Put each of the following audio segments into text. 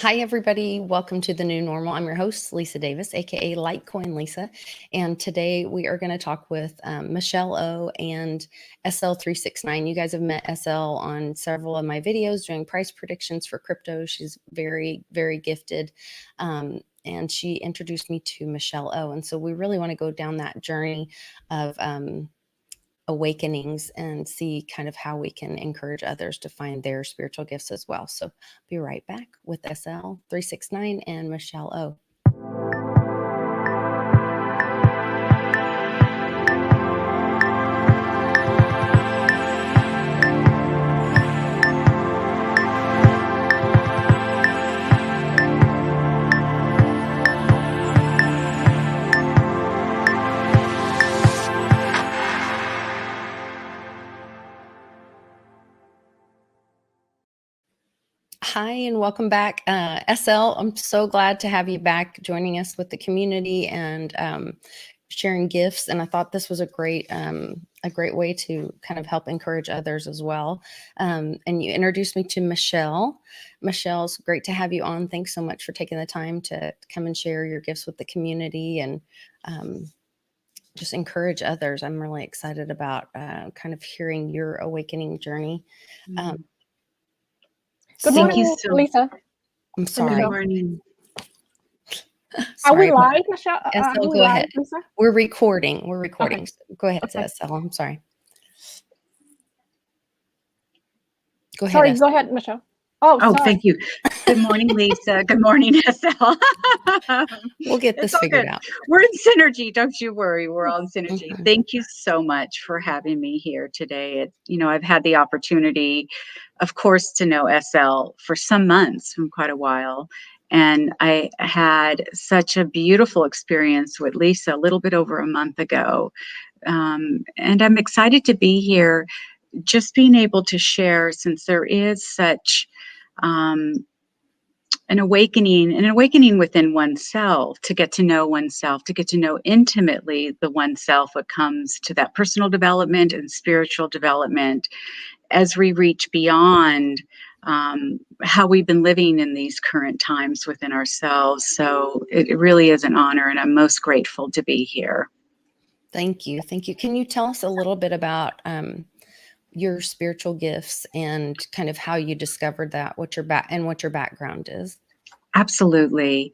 Hi, everybody. Welcome to The New Normal. I'm your host, Lisa Davis, aka Litecoin Lisa. And today we are going to talk with Michelle O and SL369. You guys have met SL on several of my videos doing price predictions for crypto. She's very, very gifted. And she introduced me to Michelle O. And so we really want to go down that journey of awakenings and see kind of how we can encourage others to find their spiritual gifts as well. So be right back with SL369 and Michelle O. Hi, and welcome back. SL, I'm so glad to have you back joining us with the community and sharing gifts. And I thought this was a great way to kind of help encourage others as well. And you introduced me to Michelle. Michelle's great to have you on. Thanks so much for taking the time to come and share your gifts with the community and just encourage others. I'm really excited about kind of hearing your awakening journey. Good morning, Lisa. I'm sorry. Good morning. Are we live, Michelle? SL, go ahead. Lisa? We're recording. Okay. So go ahead, Okay. SL. I'm sorry. Go ahead. Sorry, SL. go ahead, Michelle. Oh, sorry. Thank you. Good morning, Lisa. Good morning, SL. We'll get this figured out. We're in synergy. Don't you worry. We're all in synergy. Mhm. Thank you so much for having me here today. I've had the opportunity, of course, to know SL for some months, from quite a while. And I had such a beautiful experience with Lisa a little bit over a month ago. And I'm excited to be here, just being able to share, since there is such an awakening within oneself, to get to know oneself, to get to know intimately the oneself, what comes to that personal development and spiritual development as we reach beyond how we've been living in these current times within ourselves. So it really is an honor, and I'm most grateful to be here. Thank you. Thank you. Can you tell us a little bit about your spiritual gifts and kind of how you discovered that, what your background is? Absolutely.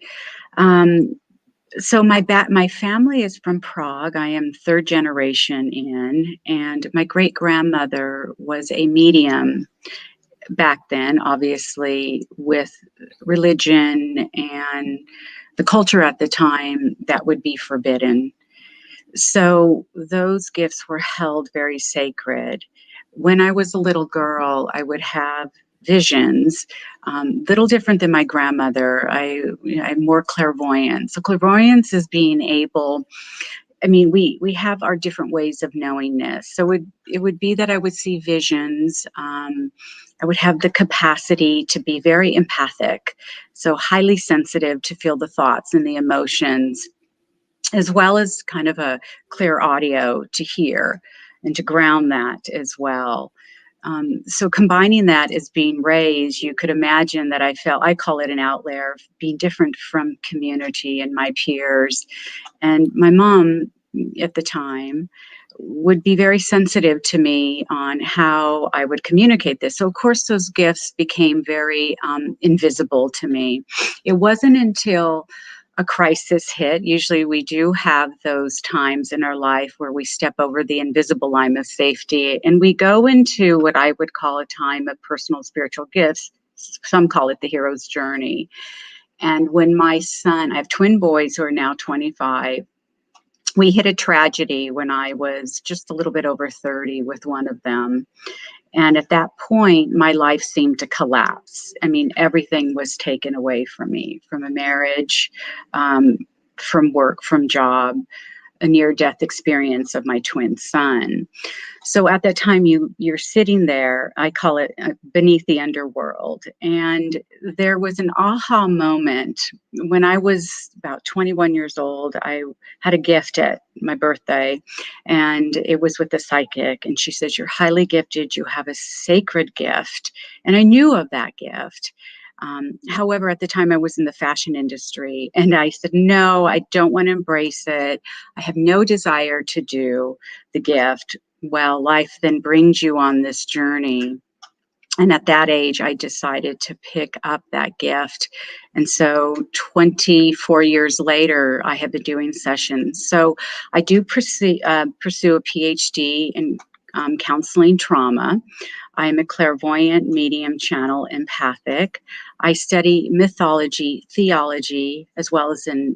So my family is from Prague. I am third generation in, and my great grandmother was a medium back then, obviously, with religion and the culture at the time that would be forbidden. So those gifts were held very sacred. When I was a little girl, I would have visions, little different than my grandmother. I'm more clairvoyant. So clairvoyance is being able, we have our different ways of knowingness. So it would be that I would see visions. I would have the capacity to be very empathic, so highly sensitive to feel the thoughts and the emotions, as well as kind of a clear audio to hear and to ground that as well. So combining that as being raised, you could imagine that I call it an outlier, being different from community and my peers. And my mom at the time would be very sensitive to me on how I would communicate this. So of course those gifts became very invisible to me. It wasn't until a crisis hit. Usually we do have those times in our life where we step over the invisible line of safety and we go into what I would call a time of personal spiritual gifts. Some call it the hero's journey. And when my son, I have twin boys who are now 25, we hit a tragedy when I was just a little bit over 30 with one of them. And at that point, my life seemed to collapse. Everything was taken away from me, from a marriage, from work, from job, a near-death experience of my twin son. So at that time, you're sitting there, I call it beneath the underworld. And there was an aha moment when I was about 21 years old. I had a gift at my birthday, and it was with a psychic. And she says, "You're highly gifted. You have a sacred gift." And I knew of that gift. However, at the time I was in the fashion industry, and I said, no, I don't want to embrace it. I have no desire to do the gift. Well, life then brings you on this journey. And at that age, I decided to pick up that gift. And so 24 years later, I have been doing sessions. So I do pursue a PhD in counseling trauma. I'm a clairvoyant, medium, channel, empathic. I study mythology, theology, as well as in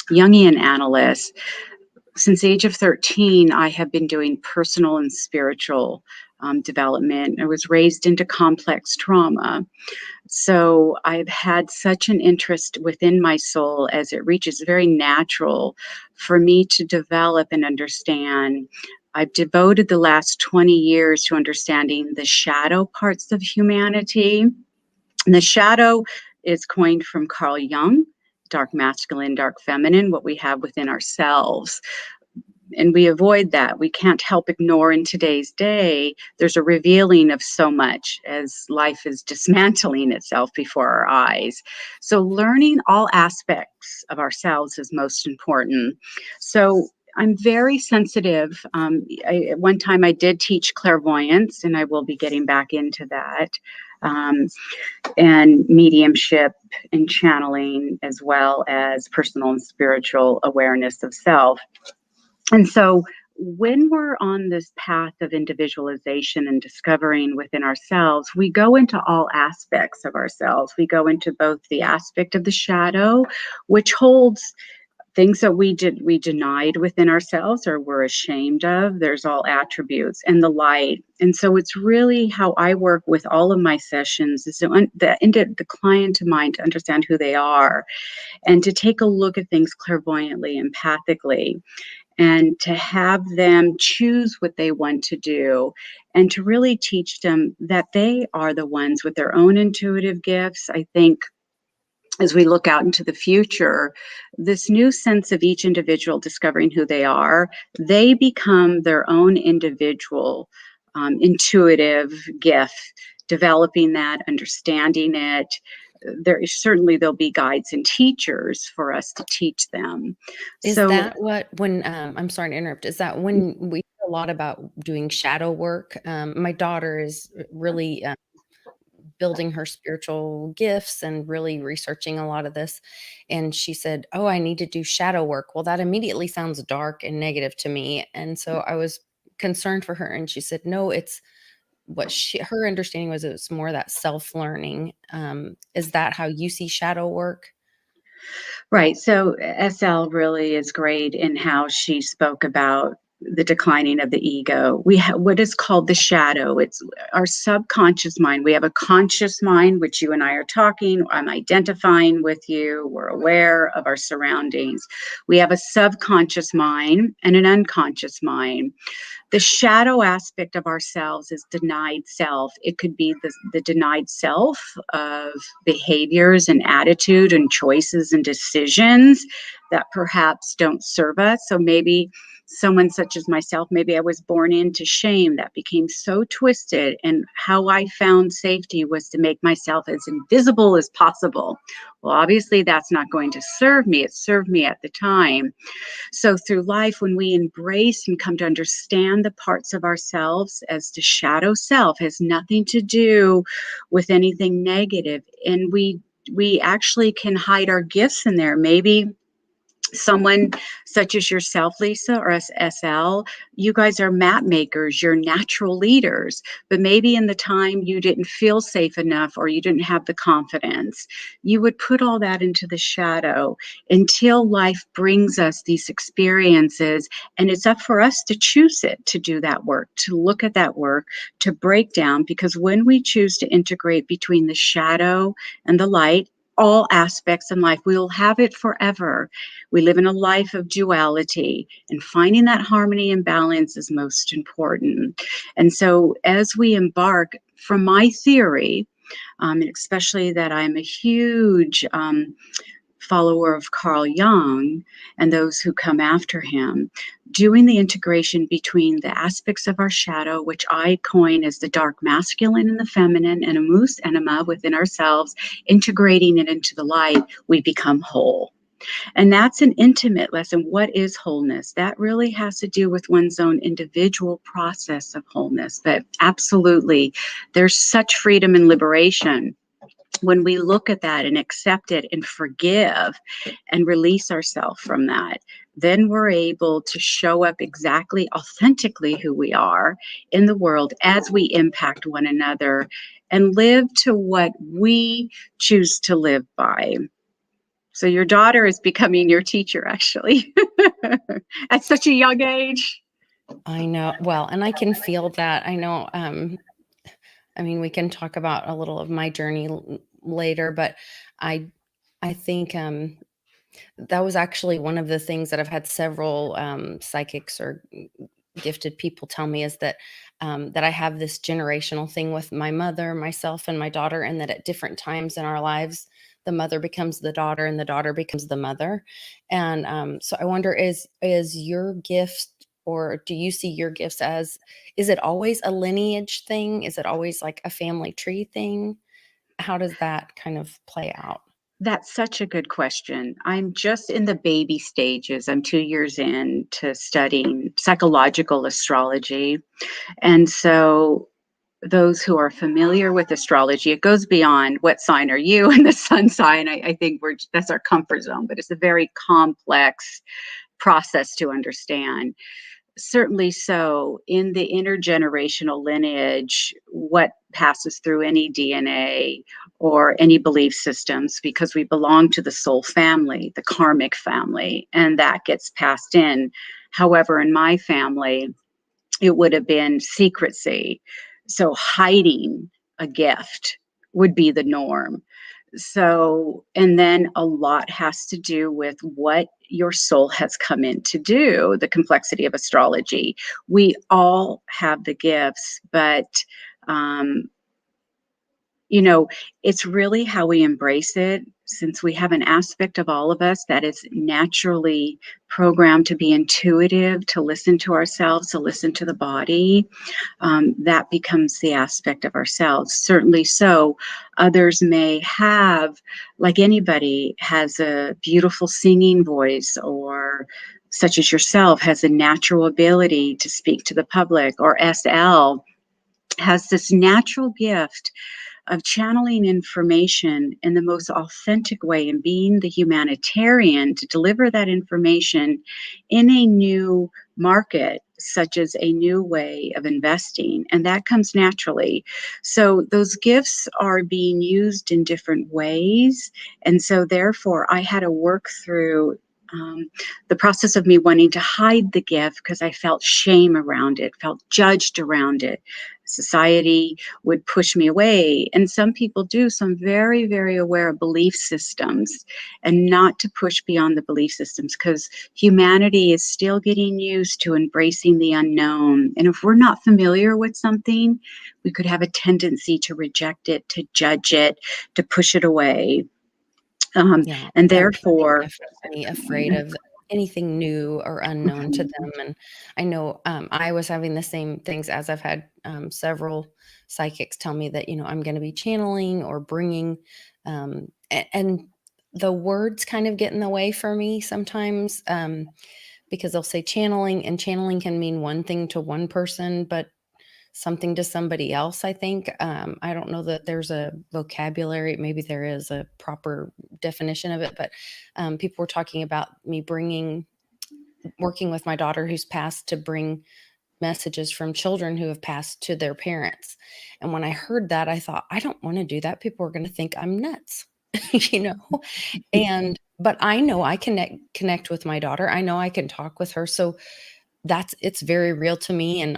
Jungian analysis. Since the age of 13, I have been doing personal and spiritual development. I was raised into complex trauma. So I've had such an interest within my soul as it reaches very natural for me to develop and understand. I've devoted the last 20 years to understanding the shadow parts of humanity. And the shadow is coined from Carl Jung, dark masculine, dark feminine, what we have within ourselves. And we avoid that. We can't help ignore in today's day, there's a revealing of so much as life is dismantling itself before our eyes. So learning all aspects of ourselves is most important. So I'm very sensitive. At one time I did teach clairvoyance, and I will be getting back into that. And mediumship and channeling, as well as personal and spiritual awareness of self. And so when we're on this path of individualization and discovering within ourselves, we go into all aspects of ourselves. We go into both the aspect of the shadow, which holds things that we denied within ourselves or we're ashamed of. There's all attributes, and the light. And so it's really how I work with all of my sessions is the client to mind to understand who they are and to take a look at things clairvoyantly, empathically, and to have them choose what they want to do and to really teach them that they are the ones with their own intuitive gifts. I think as we look out into the future, this new sense of each individual discovering who they are, they become their own individual intuitive gift, developing that, understanding it. There'll be guides and teachers for us to teach them. Is that what, when, I'm sorry to interrupt, is that when we hear a lot about doing shadow work? My daughter is really building her spiritual gifts and really researching a lot of this. And she said, oh, I need to do shadow work. Well, that immediately sounds dark and negative to me. And so I was concerned for her. And she said, no, it's what her understanding was, it was more that self-learning. Is that how you see shadow work? Right. So SL really is great in how she spoke about the declining of the ego. We have what is called the shadow. It's our subconscious mind. We have a conscious mind, which you and I are talking. I'm identifying with you. We're aware of our surroundings. We have a subconscious mind and an unconscious mind. The shadow aspect of ourselves is denied self. It could be the denied self of behaviors and attitude and choices and decisions that perhaps don't serve us. So maybe someone such as myself, maybe I was born into shame that became so twisted, and how I found safety was to make myself as invisible as possible. Well, obviously that's not going to serve me. It served me at the time. So through life, when we embrace and come to understand the parts of ourselves, as the shadow self has nothing to do with anything negative, and we actually can hide our gifts in there. Maybe someone such as yourself, Lisa, or SL, you guys are map makers, you're natural leaders, but maybe in the time you didn't feel safe enough or you didn't have the confidence, you would put all that into the shadow until life brings us these experiences. And it's up for us to choose it, to do that work, to look at that work, to break down, because when we choose to integrate between the shadow and the light, all aspects in life, we will have it forever. We live in a life of duality, and finding that harmony and balance is most important. And so as we embark, from my theory, especially that I'm a huge follower of Carl Jung and those who come after him, doing the integration between the aspects of our shadow, which I coin as the dark masculine and the feminine, and a moose enema within ourselves, integrating it into the light, we become whole. And that's an intimate lesson. What is wholeness? That really has to do with one's own individual process of wholeness. But absolutely, there's such freedom and liberation when we look at that and accept it and forgive and release ourselves from that. Then we're able to show up exactly authentically who we are in the world as we impact one another and live to what we choose to live by. So your daughter is becoming your teacher, actually, at such a young age. I know. Well, and I can feel that. I know. I mean, we can talk about a little of my journey later, but I think that was actually one of the things that I've had several psychics or gifted people tell me is that that I have this generational thing with my mother, myself, and my daughter, and that at different times in our lives, the mother becomes the daughter and the daughter becomes the mother. And so I wonder, is your gift, or do you see your gifts as, is it always a lineage thing? Is it always like a family tree thing? How does that kind of play out? That's such a good question. I'm just in the baby stages. I'm 2 years in to studying psychological astrology. And so those who are familiar with astrology, it goes beyond what sign are you and the sun sign. I think that's our comfort zone, but it's a very complex process to understand. Certainly so, in the intergenerational lineage, what passes through any DNA or any belief systems, because we belong to the soul family, the karmic family, and that gets passed in. However, in my family, it would have been secrecy. So hiding a gift would be the norm. So, and then a lot has to do with what your soul has come in to do, the complexity of astrology. We all have the gifts, but um, you know, it's really how we embrace it, since we have an aspect of all of us that is naturally programmed to be intuitive, to listen to ourselves, to listen to the body. That becomes the aspect of ourselves. Certainly so. Others may have, like anybody, has a beautiful singing voice, or such as yourself, has a natural ability to speak to the public, or SL has this natural gift of channeling information in the most authentic way and being the humanitarian to deliver that information in a new market, such as a new way of investing. And that comes naturally. So those gifts are being used in different ways. And so therefore I had to work through the process of me wanting to hide the gift because I felt shame around it, felt judged around it. Society would push me away. And some people do, some very, very aware of belief systems, and not to push beyond the belief systems, because humanity is still getting used to embracing the unknown. And if we're not familiar with something, we could have a tendency to reject it, to judge it, to push it away. Yeah, And young people are therefore, definitely afraid of anything new or unknown to them. And I know I was having the same things, as I've had several psychics tell me that, I'm going to be channeling or bringing, and the words kind of get in the way for me sometimes, because they'll say channeling, and channeling can mean one thing to one person, but something to somebody else, I think. I don't know that there's a vocabulary, maybe there is a proper definition of it, but people were talking about me working with my daughter who's passed, to bring messages from children who have passed to their parents. And when I heard that, I thought, I don't want to do that. People are going to think I'm nuts, but I know I connect with my daughter. I know I can talk with her. So it's very real to me, and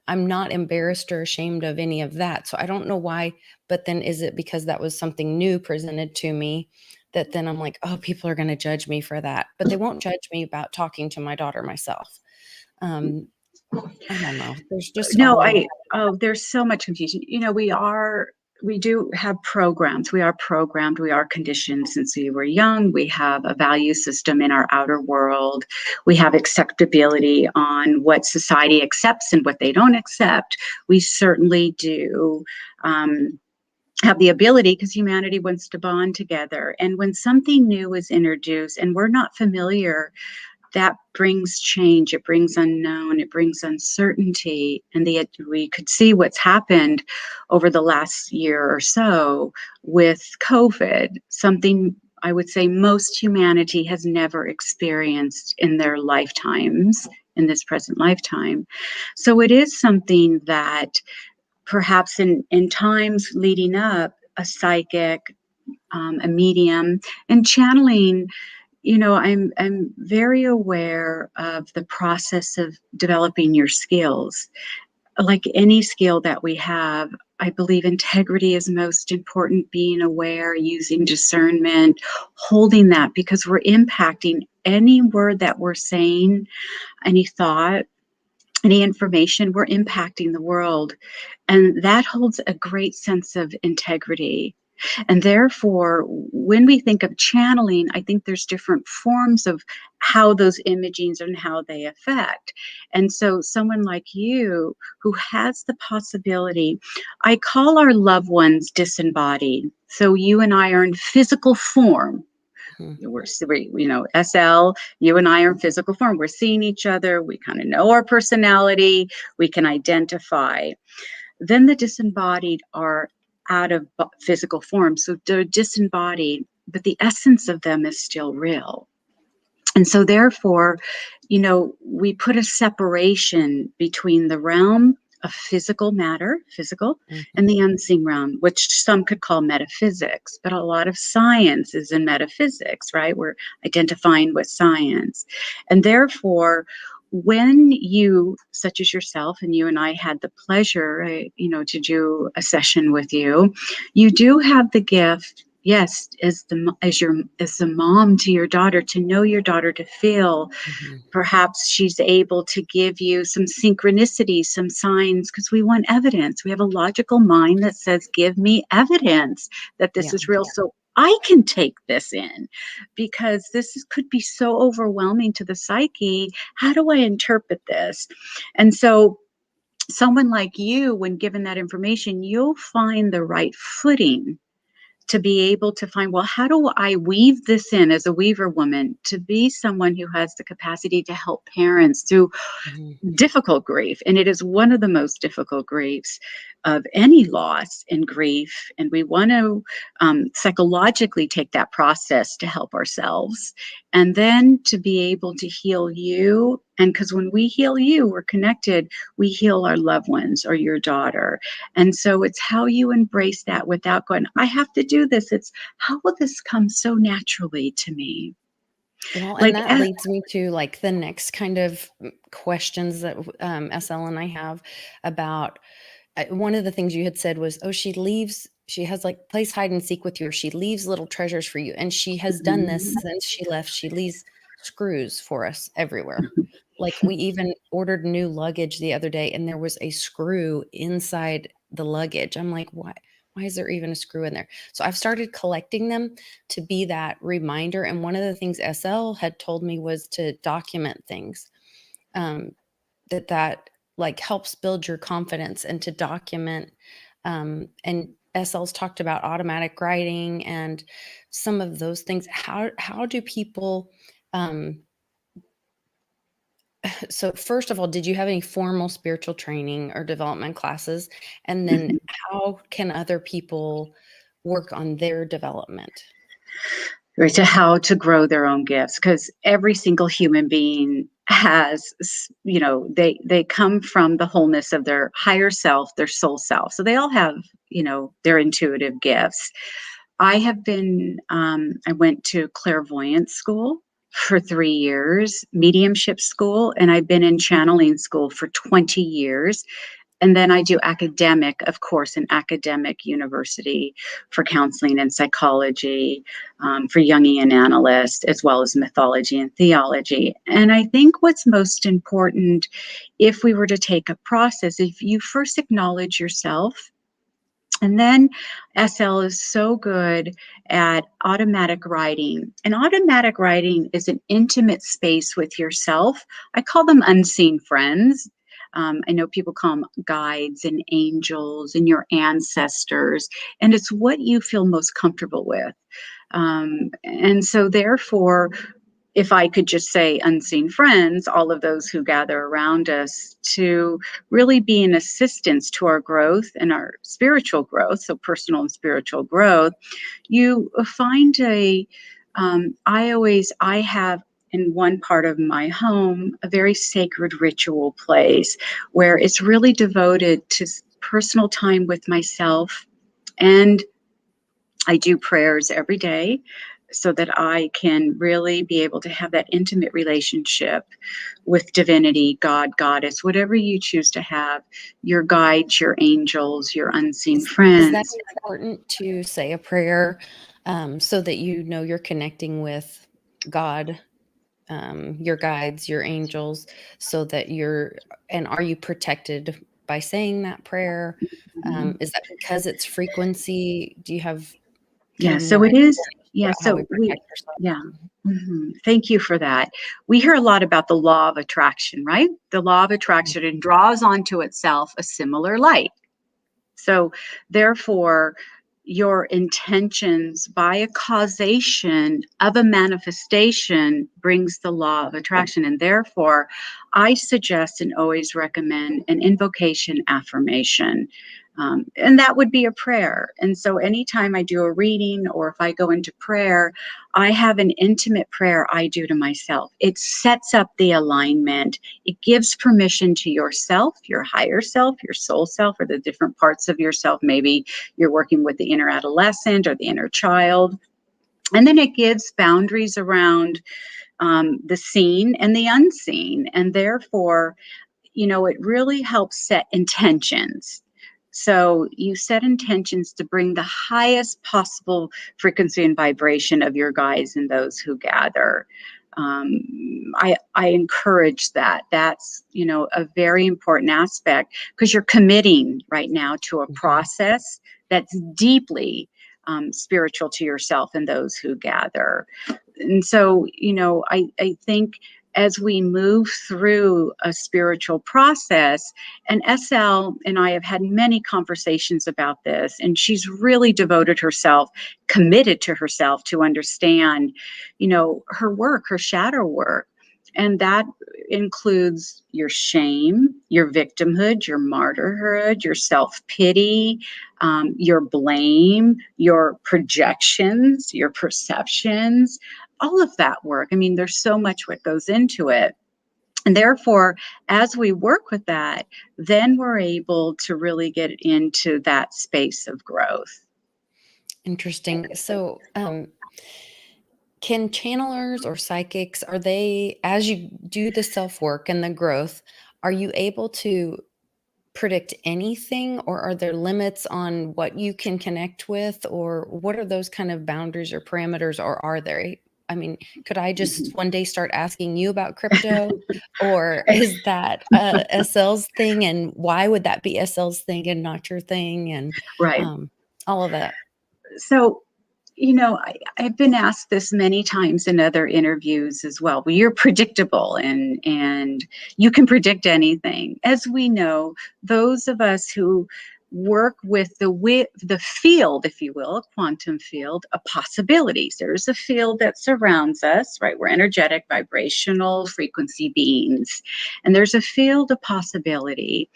I'm not embarrassed or ashamed of any of that. So I don't know why, but then is it because that was something new presented to me that then I'm like, oh, people are going to judge me for that, but they won't judge me about talking to my daughter myself. I don't know. There's just no, all of there's so much confusion. We are we do have programs. We are programmed. We are conditioned since we were young. We have a value system in our outer world. We have acceptability on what society accepts and what they don't accept. We certainly do have the ability, because humanity wants to bond together. And when something new is introduced and we're not familiar, that brings change, it brings unknown, it brings uncertainty. And we could see what's happened over the last year or so with COVID, something I would say most humanity has never experienced in their lifetimes, in this present lifetime. So it is something that perhaps in times leading up, a psychic, a medium, and channeling, I'm very aware of the process of developing your skills. Like any skill that we have, I believe integrity is most important, being aware, using discernment, holding that, because we're impacting any word that we're saying, any thought, any information, we're impacting the world. And that holds a great sense of integrity. And therefore, when we think of channeling, I think there's different forms of how those imagings and how they affect. And so someone like you who has the possibility, I call our loved ones disembodied. So you and I are in physical form. We're, SL, you and I are in physical form. We're seeing each other. We kind of know our personality. We can identify. Then the disembodied are out of physical form. So they're disembodied, but the essence of them is still real. And so therefore, we put a separation between the realm of physical matter, and the unseen realm, which some could call metaphysics, but a lot of science is in metaphysics, right? We're identifying with science. And therefore, when you, such as yourself, and you and I had the pleasure, to do a session with you, you do have the gift, yes, as the mom to your daughter, to know your daughter, to feel. Perhaps she's able to give you some synchronicity, some signs, because we want evidence. We have a logical mind that says, give me evidence that this is real. So I can take this in, because could be so overwhelming to the psyche. How do I interpret this? And so someone like you, when given that information, you'll find the right footing to be able to find, well, how do I weave this in as a weaver woman, to be someone who has the capacity to help parents through difficult grief. And it is one of the most difficult griefs of any loss and grief. And we want to psychologically take that process to help ourselves, and then to be able to heal you. And because when we heal you, we're connected, we heal our loved ones or your daughter. And so it's how you embrace that without going, I have to do this. It's how will this come so naturally to me? Well, and that leads me to like the next kind of questions that SL and I have about, one of the things you had said was, oh, she has like plays hide and seek with you, or she leaves little treasures for you. And she has done this since she left. She leaves screws for us everywhere. Like we even ordered new luggage the other day, and there was a screw inside the luggage. I'm like, why is there even a screw in there? So I've started collecting them to be that reminder. And one of the things SL had told me was to document things, that like helps build your confidence, and to document. And SL's talked about automatic writing and some of those things. How do people, so first of all, did you have any formal spiritual training or development classes? And then how can other people work on their development? Right, to how to grow their own gifts, because every single human being has, they come from the wholeness of their higher self, their soul self. So they all have, their intuitive gifts. I went to clairvoyance school for 3 years, mediumship school, and I've been in channeling school for 20 years. And then I do academic, of course, an academic university for counseling and psychology, for Jungian analysts, as well as mythology and theology. And I think what's most important, if we were to take a process, if you first acknowledge yourself And then SL is so good at automatic writing. And automatic writing is an intimate space with yourself. I call them unseen friends. I know people call them guides and angels and your ancestors, and it's what you feel most comfortable with. And so, therefore, if I could just say unseen friends, all of those who gather around us to really be an assistance to our growth and our spiritual growth, so personal and spiritual growth, you find I have in one part of my home a very sacred ritual place where it's really devoted to personal time with myself, and I do prayers every day so that I can really be able to have that intimate relationship with divinity, God, goddess, whatever you choose to have, your guides, your angels, your unseen Is that friends. important to say a prayer so that you know you're connecting with God, your guides, your angels, so that and are you protected by saying that prayer? Is that because it's frequency? Do you have kind Yeah, of so more it is. Yeah, about how we so protect ourselves? yeah. Thank you for that. We hear a lot about the law of attraction, right? The law of attraction, it draws onto itself a similar light. So, therefore, your intentions by a causation of a manifestation brings the law of attraction. And therefore, I suggest and always recommend an invocation affirmation. And that would be a prayer. And so, anytime I do a reading or if I go into prayer, I have an intimate prayer I do to myself. It sets up the alignment. It gives permission to yourself, your higher self, your soul self, or the different parts of yourself. Maybe you're working with the inner adolescent or the inner child. And then it gives boundaries around the seen and the unseen. And therefore, it really helps set intentions. So you set intentions to bring the highest possible frequency and vibration of your guides and those who gather. I encourage that. That's, a very important aspect because you're committing right now to a process that's deeply spiritual to yourself and those who gather. And so, I think as we move through a spiritual process, and SL and I have had many conversations about this, and she's really devoted herself, committed to herself to understand, her work, her shadow work. And that includes your shame, your victimhood, your martyrhood, your self-pity, your blame, your projections, your perceptions, all of that work. I mean, there's so much what goes into it. And therefore, as we work with that, then we're able to really get into that space of growth. Interesting. So, can channelers or psychics, are they, as you do the self-work and the growth, are you able to predict anything, or are there limits on what you can connect with, or what are those kind of boundaries or parameters, or are there? I mean, could I just one day start asking you about crypto, or is that SL's thing, and why would that be SL's thing and not your thing, and Right. all of that? So, I've been asked this many times in other interviews as well. Well, you're predictable and you can predict anything. As we know, those of us who work with the field, if you will, a quantum field of possibilities. There's a field that surrounds us, right? We're energetic, vibrational, frequency beings. And there's a field of possibility.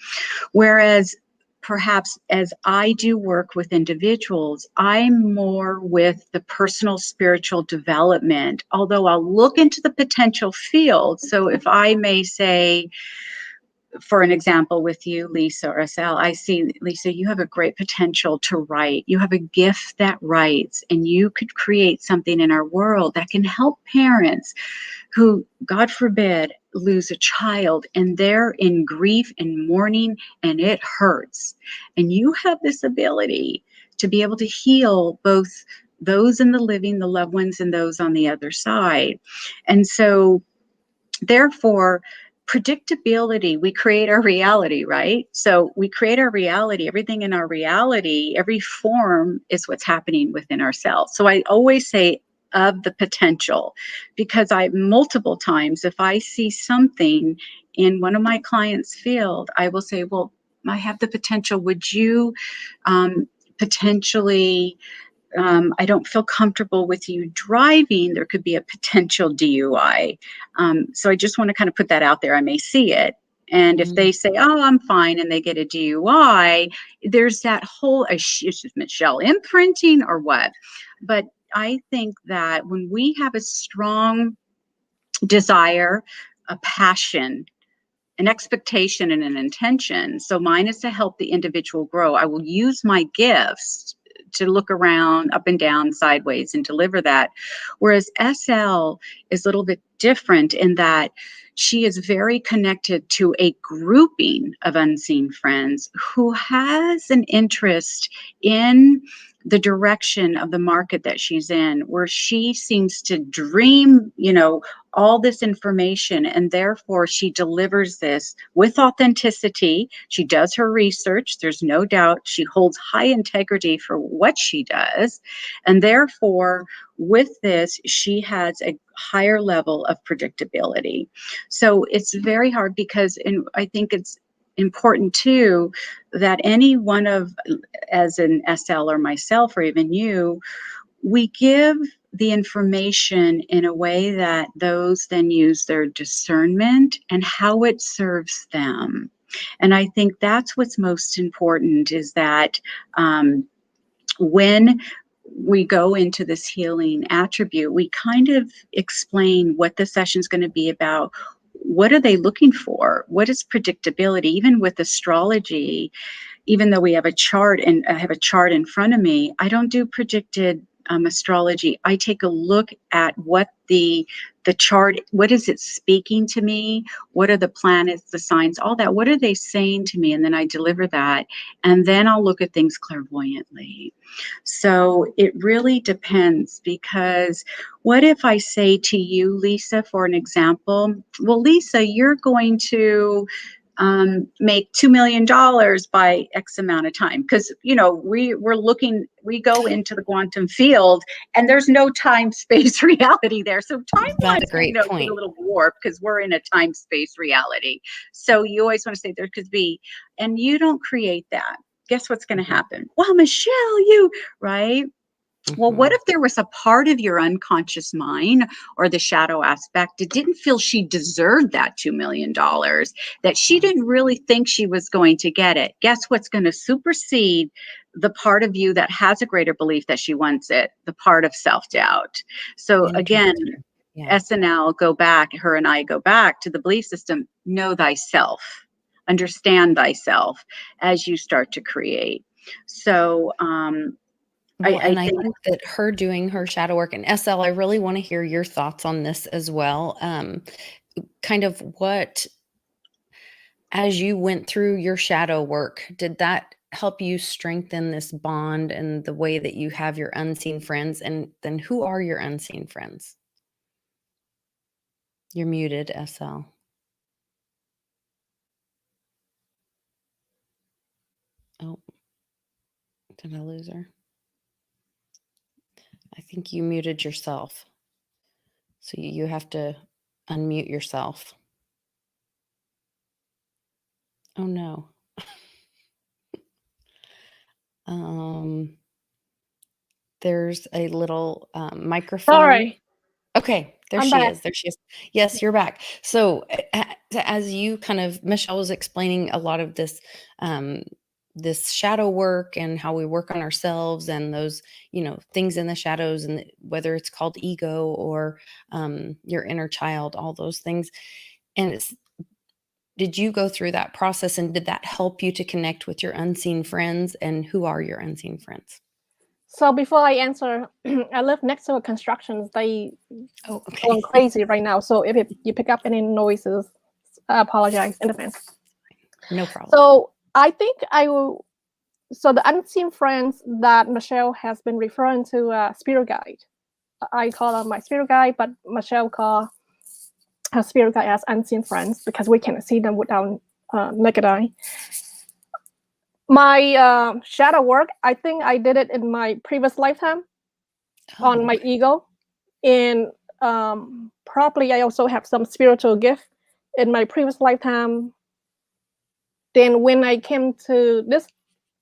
Whereas perhaps as I do work with individuals, I'm more with the personal spiritual development, although I'll look into the potential field. So if I may say, for an example with you, Lisa or SL, I see, Lisa, you have a great potential to write. You have a gift that writes, and you could create something in our world that can help parents who, God forbid, lose a child and they're in grief and mourning and it hurts. And you have this ability to be able to heal both those in the living, the loved ones, and those on the other side. And so, therefore, predictability, we create our reality, right? So we create our reality, everything in our reality, every form is what's happening within ourselves. So I always say of the potential, because I multiple times, if I see something in one of my clients' field, I will say, well, I have the potential. Would you potentially, I don't feel comfortable with you driving. There could be a potential DUI. So I just want to kind of put that out there. I may see it. And if they say, oh, I'm fine, and they get a DUI, there's that whole, is Michelle imprinting or what? But I think that when we have a strong desire, a passion, an expectation, and an intention, so mine is to help the individual grow, I will use my gifts to look around, up and down, sideways, and deliver that. Whereas SL is a little bit different in that she is very connected to a grouping of unseen friends who has an interest in the direction of the market that she's in, where she seems to dream, all this information, and therefore she delivers this with authenticity. She does her research. There's no doubt she holds high integrity for what she does. And therefore, with this, she has a higher level of predictability. So it's very hard because, and I think it's important too, that any one of, as an SL or myself or even you, we give the information in a way that those then use their discernment and how it serves them. And I think that's what's most important, is that when we go into this healing attribute, we kind of explain what the session's going to be about. What are they looking for? What is predictability? Even with astrology, even though we have a chart and I have a chart in front of me, I don't do predicted astrology. I take a look at what the chart, what is it speaking to me? What are the planets, the signs, all that? What are they saying to me? And then I deliver that. And then I'll look at things clairvoyantly. So it really depends, because what if I say to you, Lisa, for an example, well, Lisa, you're going to make $2 million by X amount of time. Because, we go into the quantum field and there's no time space reality there. So timelines, is a little warped because we're in a time space reality. So you always want to say there could be, and you don't create that. Guess what's going to happen? Well, Michelle, right? Well, what if there was a part of your unconscious mind or the shadow aspect that didn't feel she deserved that $2 million, that she didn't really think she was going to get it? Guess what's going to supersede the part of you that has a greater belief that she wants it? The part of self-doubt. So again, SNL her and I go back to the belief system, know thyself, understand thyself as you start to create. So, I think that her doing her shadow work, and SL, I really want to hear your thoughts on this as well. Kind of what, as you went through your shadow work, did that help you strengthen this bond and the way that you have your unseen friends? And then who are your unseen friends? You're muted, SL. Oh, did I lose her? I think you muted yourself. So you have to unmute yourself. Oh no. There's a little microphone. Sorry. Okay, there she is. There she is. Yes, you're back. So as you Michelle was explaining a lot of this, this shadow work and how we work on ourselves and those, things in the shadows, and whether it's called ego or your inner child, all those things. And did you go through that process, and did that help you to connect with your unseen friends? And who are your unseen friends? So before I answer, I live next to a construction. They going crazy right now. So if you pick up any noises, I apologize in advance. No problem. So I think I will. So the unseen friends that Michelle has been referring to, spirit guide. I call them my spirit guide, but Michelle call spirit guide as unseen friends because we can see them without naked eye. My shadow work, I think I did it in my previous lifetime on my ego. And probably I also have some spiritual gift in my previous lifetime. Then when I came to this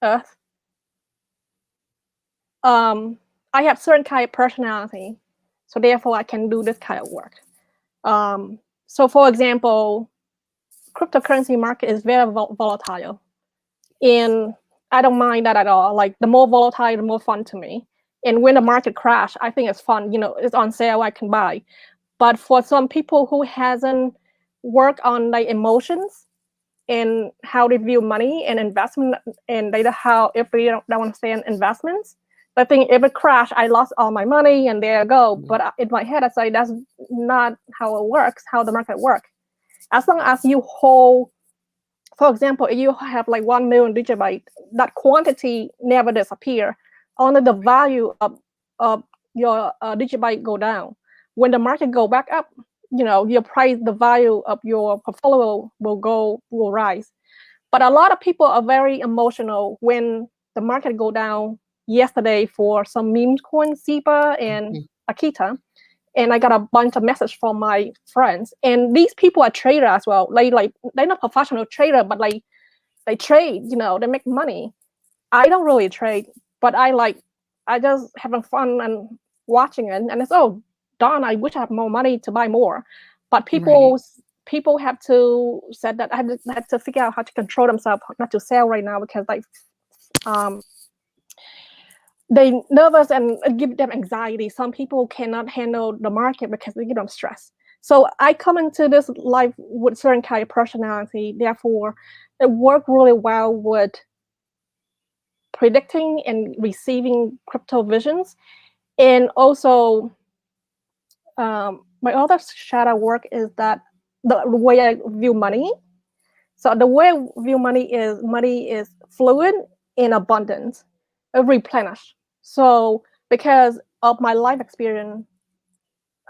earth, I have certain kind of personality. So therefore I can do this kind of work. So for example, cryptocurrency market is very volatile. And I don't mind that at all. Like the more volatile, the more fun to me. And when the market crash, I think it's fun. You know, it's on sale, I can buy. But for some people who hasn't worked on like emotions and how they view money and investment, and they how if they don't understand investments, I think if it crash, I lost all my money and there I go. But in my head, I say that's not how it works, how the market works. As long as you hold, for example, if you have like 1 million digibyte, that quantity never disappear. Only the value of your digibyte go down. When the market go back up, you know, your price, the value of your portfolio will rise. But a lot of people are very emotional when the market go down. Yesterday for some meme coins, SIBA and Akita, and I got a bunch of messages from my friends. And these people are traders as well. They're not professional trader, but like they trade. You know, they make money. I don't really trade, but I just having fun and watching it. And it's darn, I wish I had more money to buy more. But people have to said that I had to figure out how to control themselves not to sell right now because like they nervous and give them anxiety. Some people cannot handle the market because they give them stress. So I come into this life with certain kind of personality. Therefore, it worked really well with predicting and receiving crypto visions. And also, my other shadow work is that the way I view money. So the way I view money is fluid and abundant, replenished. So because of my life experience,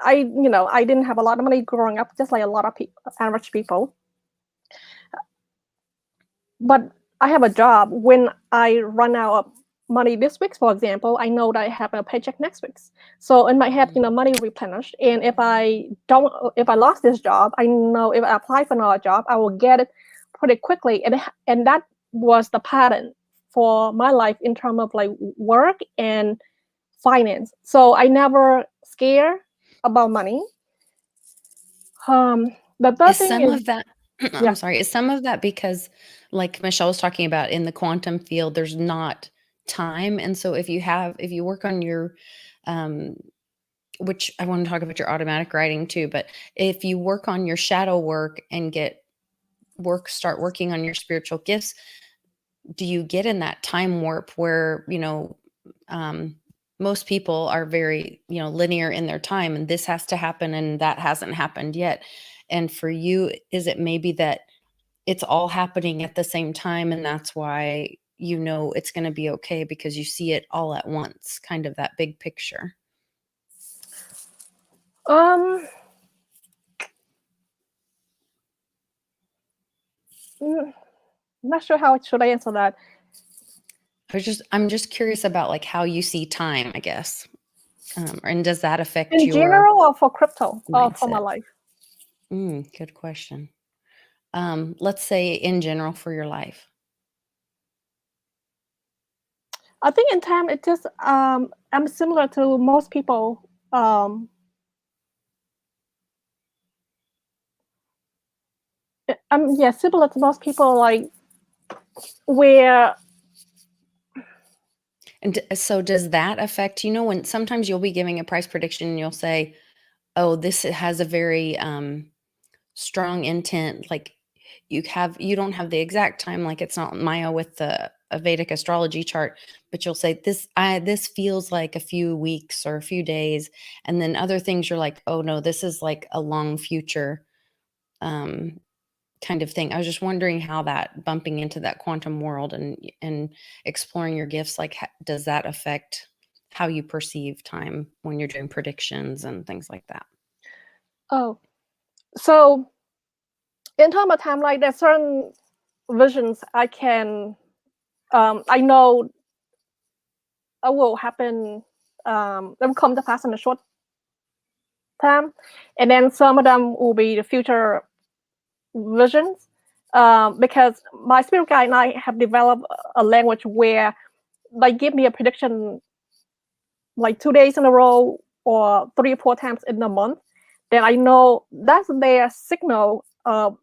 I didn't have a lot of money growing up, just like a lot of average people. But I have a job. When I run out of money this week, for example, I know that I have a paycheck next week. So in my head, money replenished. And if I lost this job, I know if I apply for another job, I will get it pretty quickly. And that was the pattern for my life in terms of like work and finance. So I never scared about money. The third thing is of that. I'm sorry. Is some of that because, like Michelle was talking about, in the quantum field, there's not time, and so if you work on your, which I want to talk about your automatic writing too, but if you work on your shadow work and start working on your spiritual gifts, do you get in that time warp where most people are very linear in their time, and this has to happen and that hasn't happened yet? And for you, is it maybe that it's all happening at the same time, and that's why it's going to be okay because you see it all at once, kind of that big picture? I'm not sure how should I answer that. I'm just curious about like how you see time, I guess. And does that affect in your general or for crypto or for my mindset? life? Good question. Let's say in general for your life. I think in time it just I'm similar to most people. I'm similar to most people, like where. And so does that affect, when sometimes you'll be giving a price prediction and you'll say, oh, this has a very strong intent, like you don't have the exact time, like it's not Maya with a Vedic astrology chart, but you'll say this feels like a few weeks or a few days, and then other things you're like, oh no, this is like a long future kind of thing. I was just wondering how that bumping into that quantum world and exploring your gifts, like does that affect how you perceive time when you're doing predictions and things like that? Oh, So in terms of timeline, there's certain visions I can, I know will happen, they will come to pass in a short time, and then some of them will be the future visions, because my spirit guide and I have developed a language where they give me a prediction like 2 days in a row or 3 or 4 times in a month. Then I know that's their signal of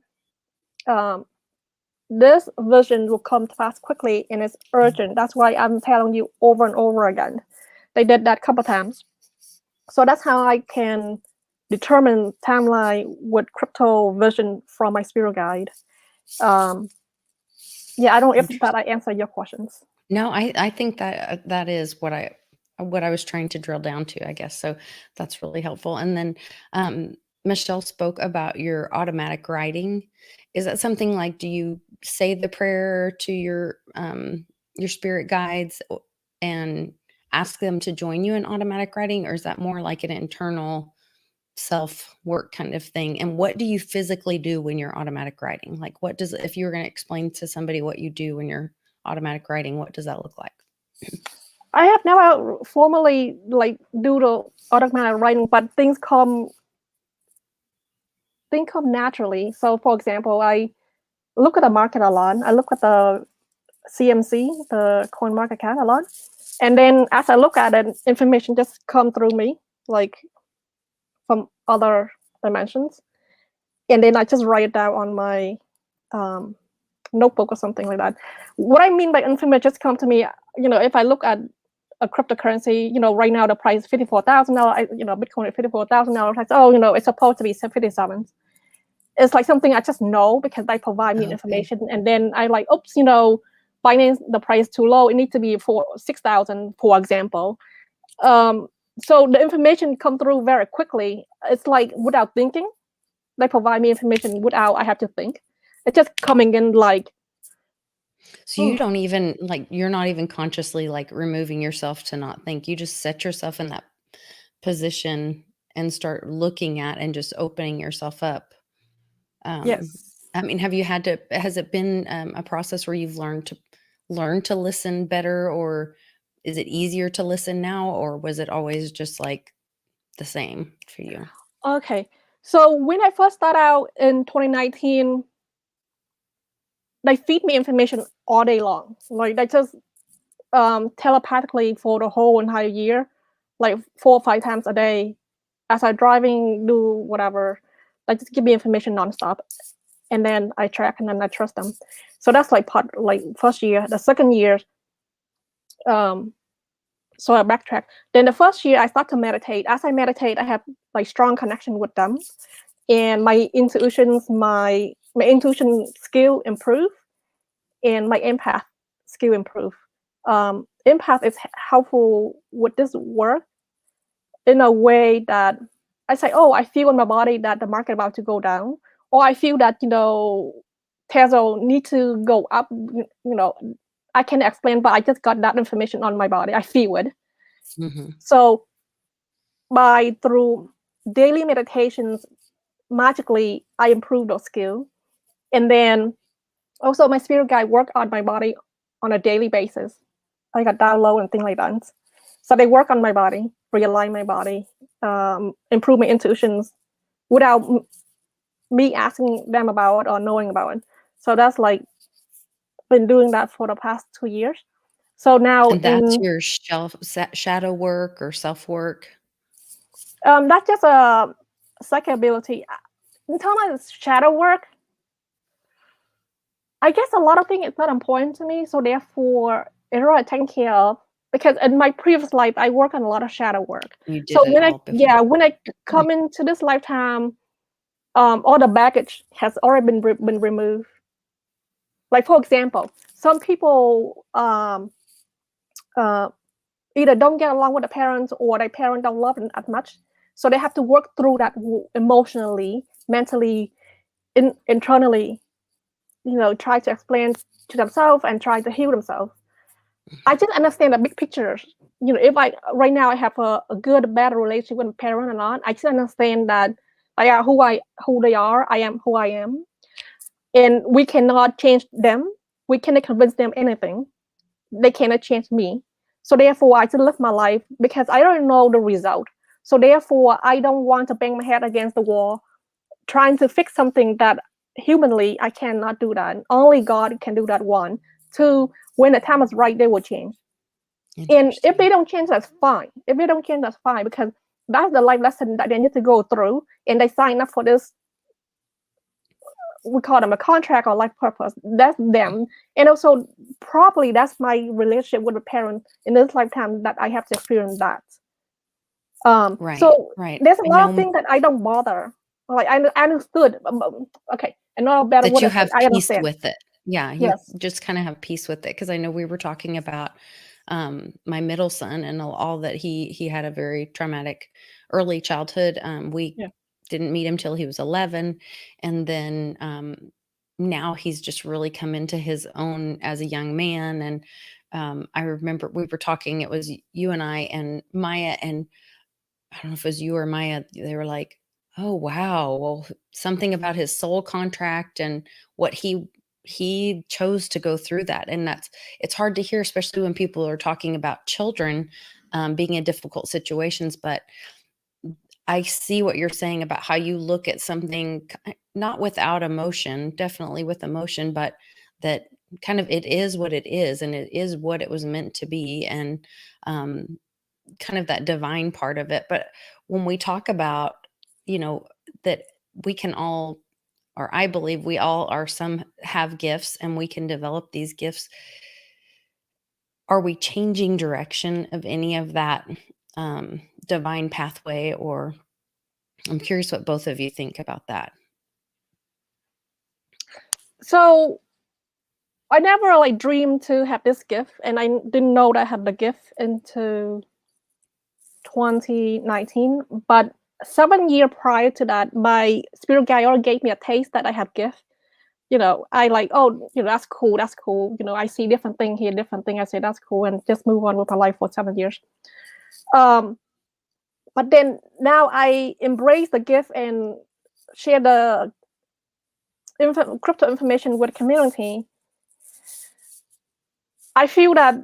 this vision will come to pass quickly and it's urgent. That's why I'm telling you over and over again. They did that a couple times. So that's how I can determine timeline with crypto vision from my spirit guide. Yeah, I don't know if that I answer your questions. No, I think that that is what I was trying to drill down to, I guess. So that's really helpful. And then Michelle spoke about your automatic writing. Is that something like, do you say the prayer to your spirit guides and ask them to join you in automatic writing, or is that more like an internal self work kind of thing? And what do you physically do when you're automatic writing? Like, what does, if you were going to explain to somebody what you do when you're automatic writing, what does that look like? I have never formally like do the automatic writing, but things come naturally. So for example, I look at the market a lot. I look at the CMC, the coin market cap a lot. And then as I look at it, information just come through me, like from other dimensions. And then I just write it down on my notebook or something like that. What I mean by information just come to me, if I look at a cryptocurrency, right now the price is $54,000, Bitcoin is $54,000. Oh, it's supposed to be 57. It's like something I just know because they provide me information. And then I like, oops, Binance, the price is too low. It needs to be for 6,000, for example. So the information come through very quickly. It's like without thinking, they provide me information without I have to think. It's just coming in like. So you don't even you're not even consciously like removing yourself to not think. You just set yourself in that position and start looking at and just opening yourself up. Yes. I mean, has it been a process where you've learn to listen better, or is it easier to listen now, or was it always just like the same for you? Okay. So when I first started out in 2019, they feed me information all day long. Like they just telepathically for the whole entire year, like 4 or 5 times a day. As I'm driving, do whatever, like just give me information nonstop. And then I track and then I trust them. So that's like first year. The second year, so I backtrack. Then the first year I start to meditate. As I meditate, I have like strong connection with them. And my intuition skill improve, and my empath skill improve. Empath is helpful with this work in a way that I say, oh, I feel in my body that the market about to go down, or I feel that Tesla need to go up. I can't explain, but I just got that information on my body. I feel it. Mm-hmm. So through daily meditations, magically I improve those skills. And then also my spirit guide work on my body on a daily basis. I got download and things like that. So they work on my body, realign my body, improve my intuitions without me asking them about it or knowing about it. So that's like been doing that for the past 2 years. So now And that's your shadow work or self work. That's just a psychic ability. In terms of shadow work, I guess a lot of things is not important to me, so therefore it's really taken care of. Because in my previous life, I work on a lot of shadow work. You did So it all before. when I come into this lifetime, all the baggage has already been removed. Like for example, some people either don't get along with the parents, or their parents don't love them as much, so they have to work through that emotionally, mentally, internally. Try to explain to themselves and try to heal themselves. I just understand the big picture. If right now I have a good, bad relationship with my parent or not, I just understand that They are who they are. I am who I am, and we cannot change them. We cannot convince them anything. They cannot change me. So therefore, I just live my life because I don't know the result. So therefore, I don't want to bang my head against the wall, trying to fix something that humanly I cannot do that. Only God can do that. One, two. When the time is right, they will change. And if they don't change, that's fine. If they don't change, that's fine, because that's the life lesson that they need to go through, and they sign up for this. We call them a contract or life purpose. That's them. And also, probably that's my relationship with a parent in this lifetime that I have to experience that. Right. So Right. there's a lot of things that I don't bother. Like I understood. Okay, another better That word. you have I peace understand. with it. Yeah, you Yes. just kind of have peace with it. Because I know we were talking about my middle son and all that he had a very traumatic early childhood. We Yeah. didn't meet him till he was 11, and then now he's just really come into his own as a young man. And I remember we were talking. It was you and I and Maya, and I don't know if it was you or Maya. They were like, "Oh wow, well, something about his soul contract and what he chose to go through that." And it's hard to hear, especially when people are talking about children being in difficult situations. But I see what you're saying about how you look at something not without emotion, definitely with emotion, but that kind of it is what it is, and it is what it was meant to be, and um, kind of that divine part of it. But when we talk about, that we can all, or I believe we all are, some have gifts and we can develop these gifts. Are we changing direction of any of that divine pathway? Or I'm curious what both of you think about that. So I never really dreamed to have this gift, and I didn't know that I had the gift into 2019. But 7 years prior to that, my spirit guide already gave me a taste that I have gift. I like, oh, that's cool, that's cool. I see different thing here, different thing. I say that's cool, and just move on with my life for 7 years. But then now I embrace the gift and share the crypto information with the community. I feel that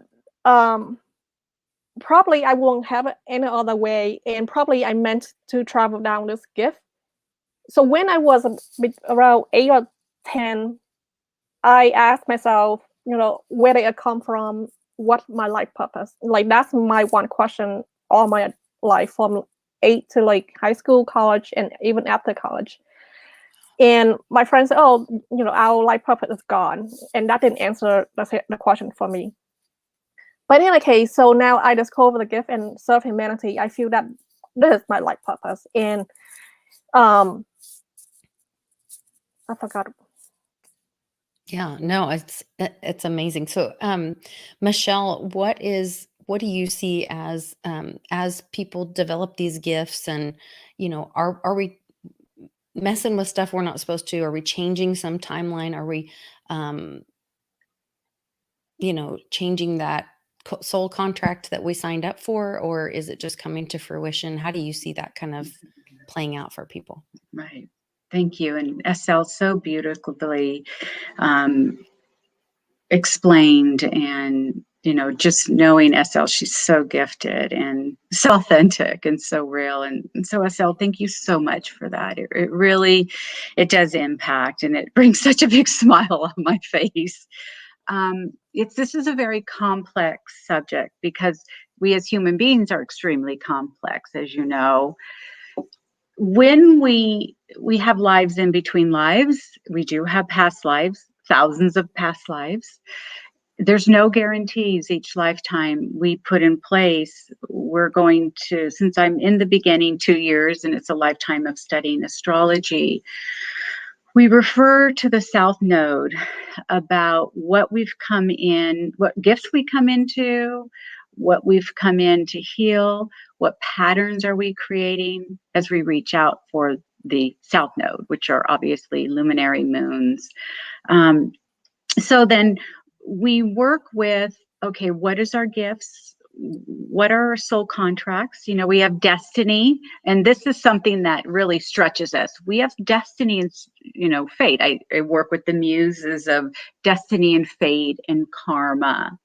probably I won't have it any other way, and probably I meant to travel down this gift. So when I was around 8 or 10, I asked myself, where did I come from? What's my life purpose? Like, that's my one question all my life, from 8 to like high school, college, and even after college. And my friend said, oh, our life purpose is gone. And that didn't answer the question for me. But in any case, so now I discover the gift and serve humanity. I feel that this is my life purpose. And I forgot. Yeah, no, it's amazing. So, Michelle, what do you see as people develop these gifts, and are we messing with stuff we're not supposed to? Are we changing some timeline? Are we changing that soul contract that we signed up for, or is it just coming to fruition? How do you see that kind of playing out for people? Right. Thank you. And SL so beautifully explained, and just knowing SL, she's so gifted and so authentic and so real. And so SL, thank you so much for that. It really, it does impact, and it brings such a big smile on my face. This is a very complex subject, because we as human beings are extremely complex, as you know. When we have lives in between lives, we do have past lives, thousands of past lives. There's no guarantees each lifetime we put in place. We're going to, since I'm in the beginning 2 years, and it's a lifetime of studying astrology, we refer to the South Node about what we've come in, what gifts we come into, what we've come in to heal, what patterns are we creating as we reach out for the South Node, which are obviously luminary moons. So then we work with, okay, what is our gifts? what are our soul contracts? You know, we have destiny, and this is something that really stretches us. We have destiny and, you know, fate. I work with the muses of destiny and fate and karma.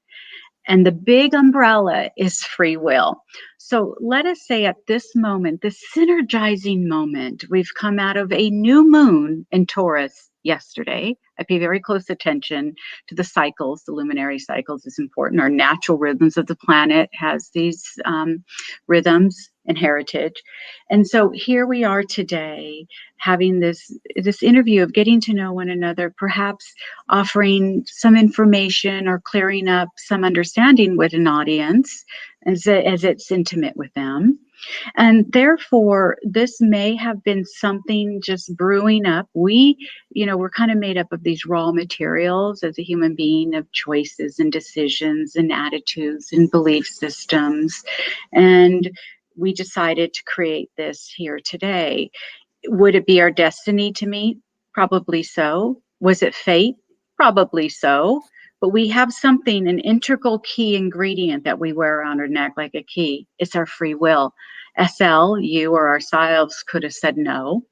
And the big umbrella is free will. So let us say at this moment, this synergizing moment, we've come out of a new moon in Taurus yesterday. I pay very close attention to the cycles. The luminary cycles is important. Our natural rhythms of the planet has these rhythms and heritage. And so here we are today having this interview of getting to know one another, perhaps offering some information or clearing up some understanding with an audience as it's intimate with them. And therefore, this may have been something just brewing up. We're kind of made up of these raw materials as a human being of choices and decisions and attitudes and belief systems. And we decided to create this here today. Would it be our destiny to meet? Probably so. Was it fate? Probably so. But we have something, an integral key ingredient that we wear around our neck like a key. It's our free will. SL, you or ourselves could have said no,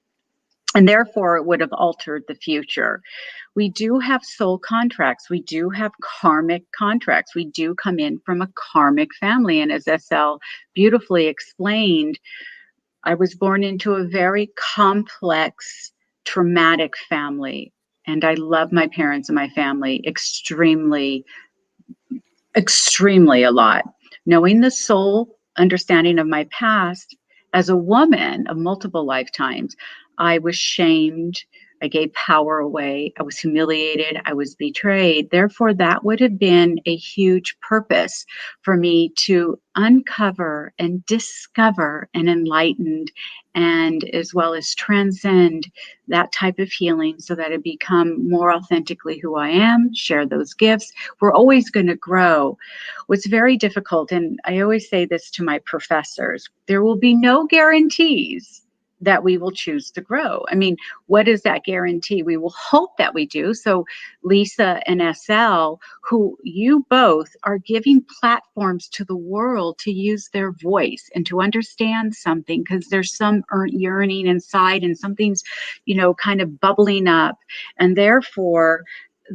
and therefore it would have altered the future. We do have soul contracts. We do have karmic contracts. We do come in from a karmic family. And as SL beautifully explained, I was born into a very complex, traumatic family. And I love my parents and my family extremely, extremely a lot. Knowing the soul understanding of my past as a woman of multiple lifetimes, I was shamed. I gave power away. I was humiliated. I was betrayed. Therefore, that would have been a huge purpose for me to uncover and discover and enlighten, and as well as transcend that type of healing so that I become more authentically who I am, share those gifts. We're always going to grow. What's very difficult, and I always say this to my professors, there will be no guarantees that we will choose to grow. I mean, what is that guarantee? We will hope that we do. So Lisa and SL, who you both are giving platforms to the world to use their voice and to understand something, because there's some yearning inside and something's, kind of bubbling up. And therefore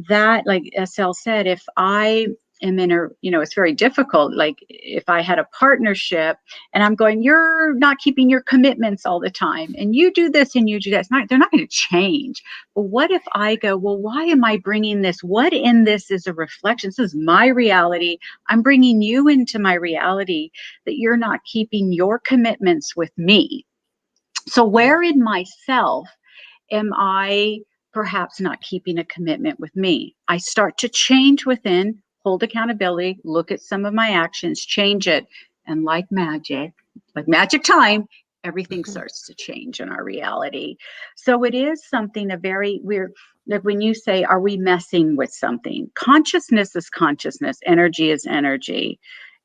that, like SL said, if I am in a, it's very difficult. Like if I had a partnership and I'm going, you're not keeping your commitments all the time, and you do this and you do that, they're not going to change. But what if I go, well, why am I bringing this? What in this is a reflection? This is my reality. I'm bringing you into my reality that you're not keeping your commitments with me. So where in myself am I perhaps not keeping a commitment with me? I start to change within, hold accountability, look at some of my actions, change it. And like magic time, everything starts to change in our reality. So it is something we're like when you say, are we messing with something? Consciousness is consciousness, energy is energy.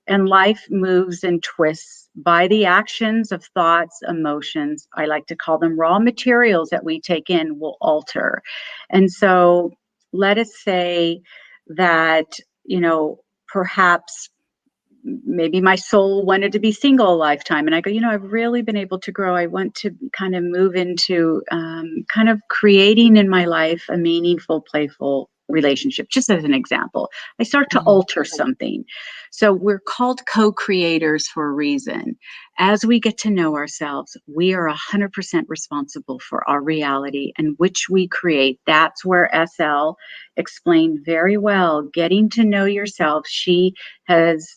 And life moves and twists by the actions of thoughts, emotions. I like to call them raw materials that we take in will alter. And so let us say that, perhaps maybe my soul wanted to be single a lifetime. And I go, I've really been able to grow. I want to kind of move into kind of creating in my life a meaningful, playful relationship, just as an example. I start to alter something. So we're called co-creators for a reason. As we get to know ourselves, we are 100% responsible for our reality and which we create. That's where SL explained very well, getting to know yourself. She has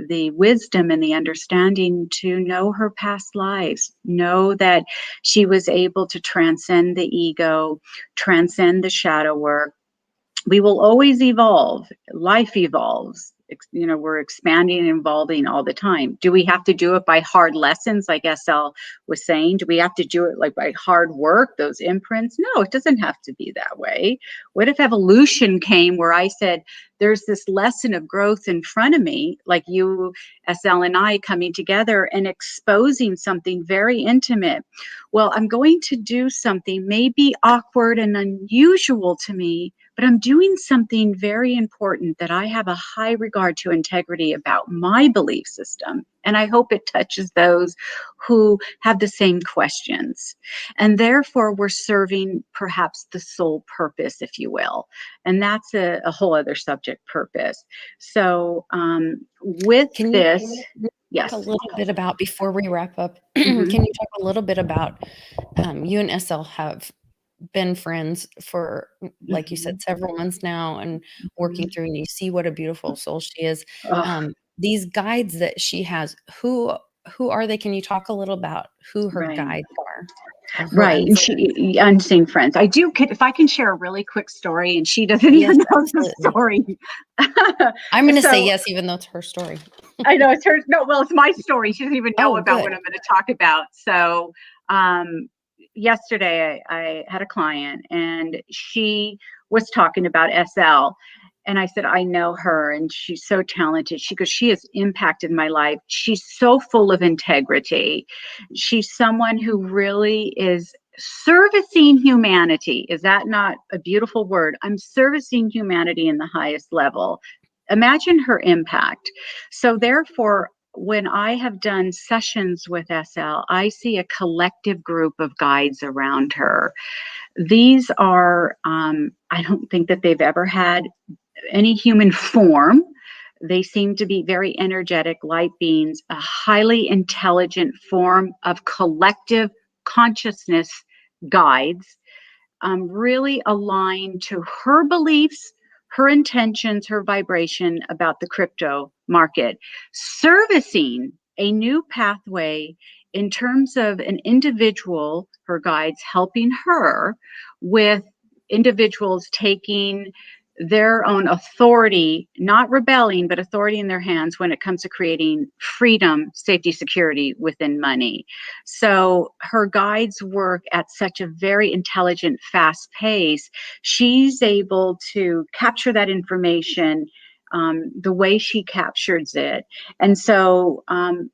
the wisdom and the understanding to know her past lives, know that she was able to transcend the ego, transcend the shadow work. We will always evolve. Life evolves. We're expanding and evolving all the time. Do we have to do it by hard lessons, like SL was saying? Do we have to do it like by hard work, those imprints? No, it doesn't have to be that way. What if evolution came where I said, there's this lesson of growth in front of me, like you, SL, and I coming together and exposing something very intimate. Well, I'm going to do something maybe awkward and unusual to me, but I'm doing something very important that I have a high regard regard to integrity about my belief system. And I hope it touches those who have the same questions. And therefore, we're serving perhaps the soul purpose, if you will. And that's a whole other subject, purpose. So with Can you this, talk yes. a little bit about, before we wrap up, Mhm. can you talk a little bit about, you and SL have been friends for, like you said, several months now, and working through, and you see what a beautiful soul she is. Oh, These guides that she has, who are they? Can you talk a little about who her right. guides are? Or her Right. And unseen? unseen friends. I do, if I can share a really quick story, and she doesn't Yes, even know the absolutely. story. I'm going to say So yes, even though it's her story. I know it's hers. No, well, it's my story. She doesn't even know Oh, about good. what I'm going to talk about. So yesterday I had a client, and she was talking about SL. And I said, I know her, and she's so talented. She goes, she has impacted my life. She's so full of integrity. She's someone who really is servicing humanity. Is that not a beautiful word? I'm servicing humanity in the highest level. Imagine her impact. So therefore, when I have done sessions with SL, I see a collective group of guides around her. These are, I don't think that they've ever had any human form. They seem to be very energetic light beings, a highly intelligent form of collective consciousness guides, really aligned to her beliefs, her intentions, her vibration about the crypto market, servicing a new pathway in terms of an individual, her guides helping her with individuals taking their own authority, not rebelling, but authority in their hands when it comes to creating freedom, safety, security within money. So her guides work at such a very intelligent, fast pace. She's able to capture that information the way she captures it. And so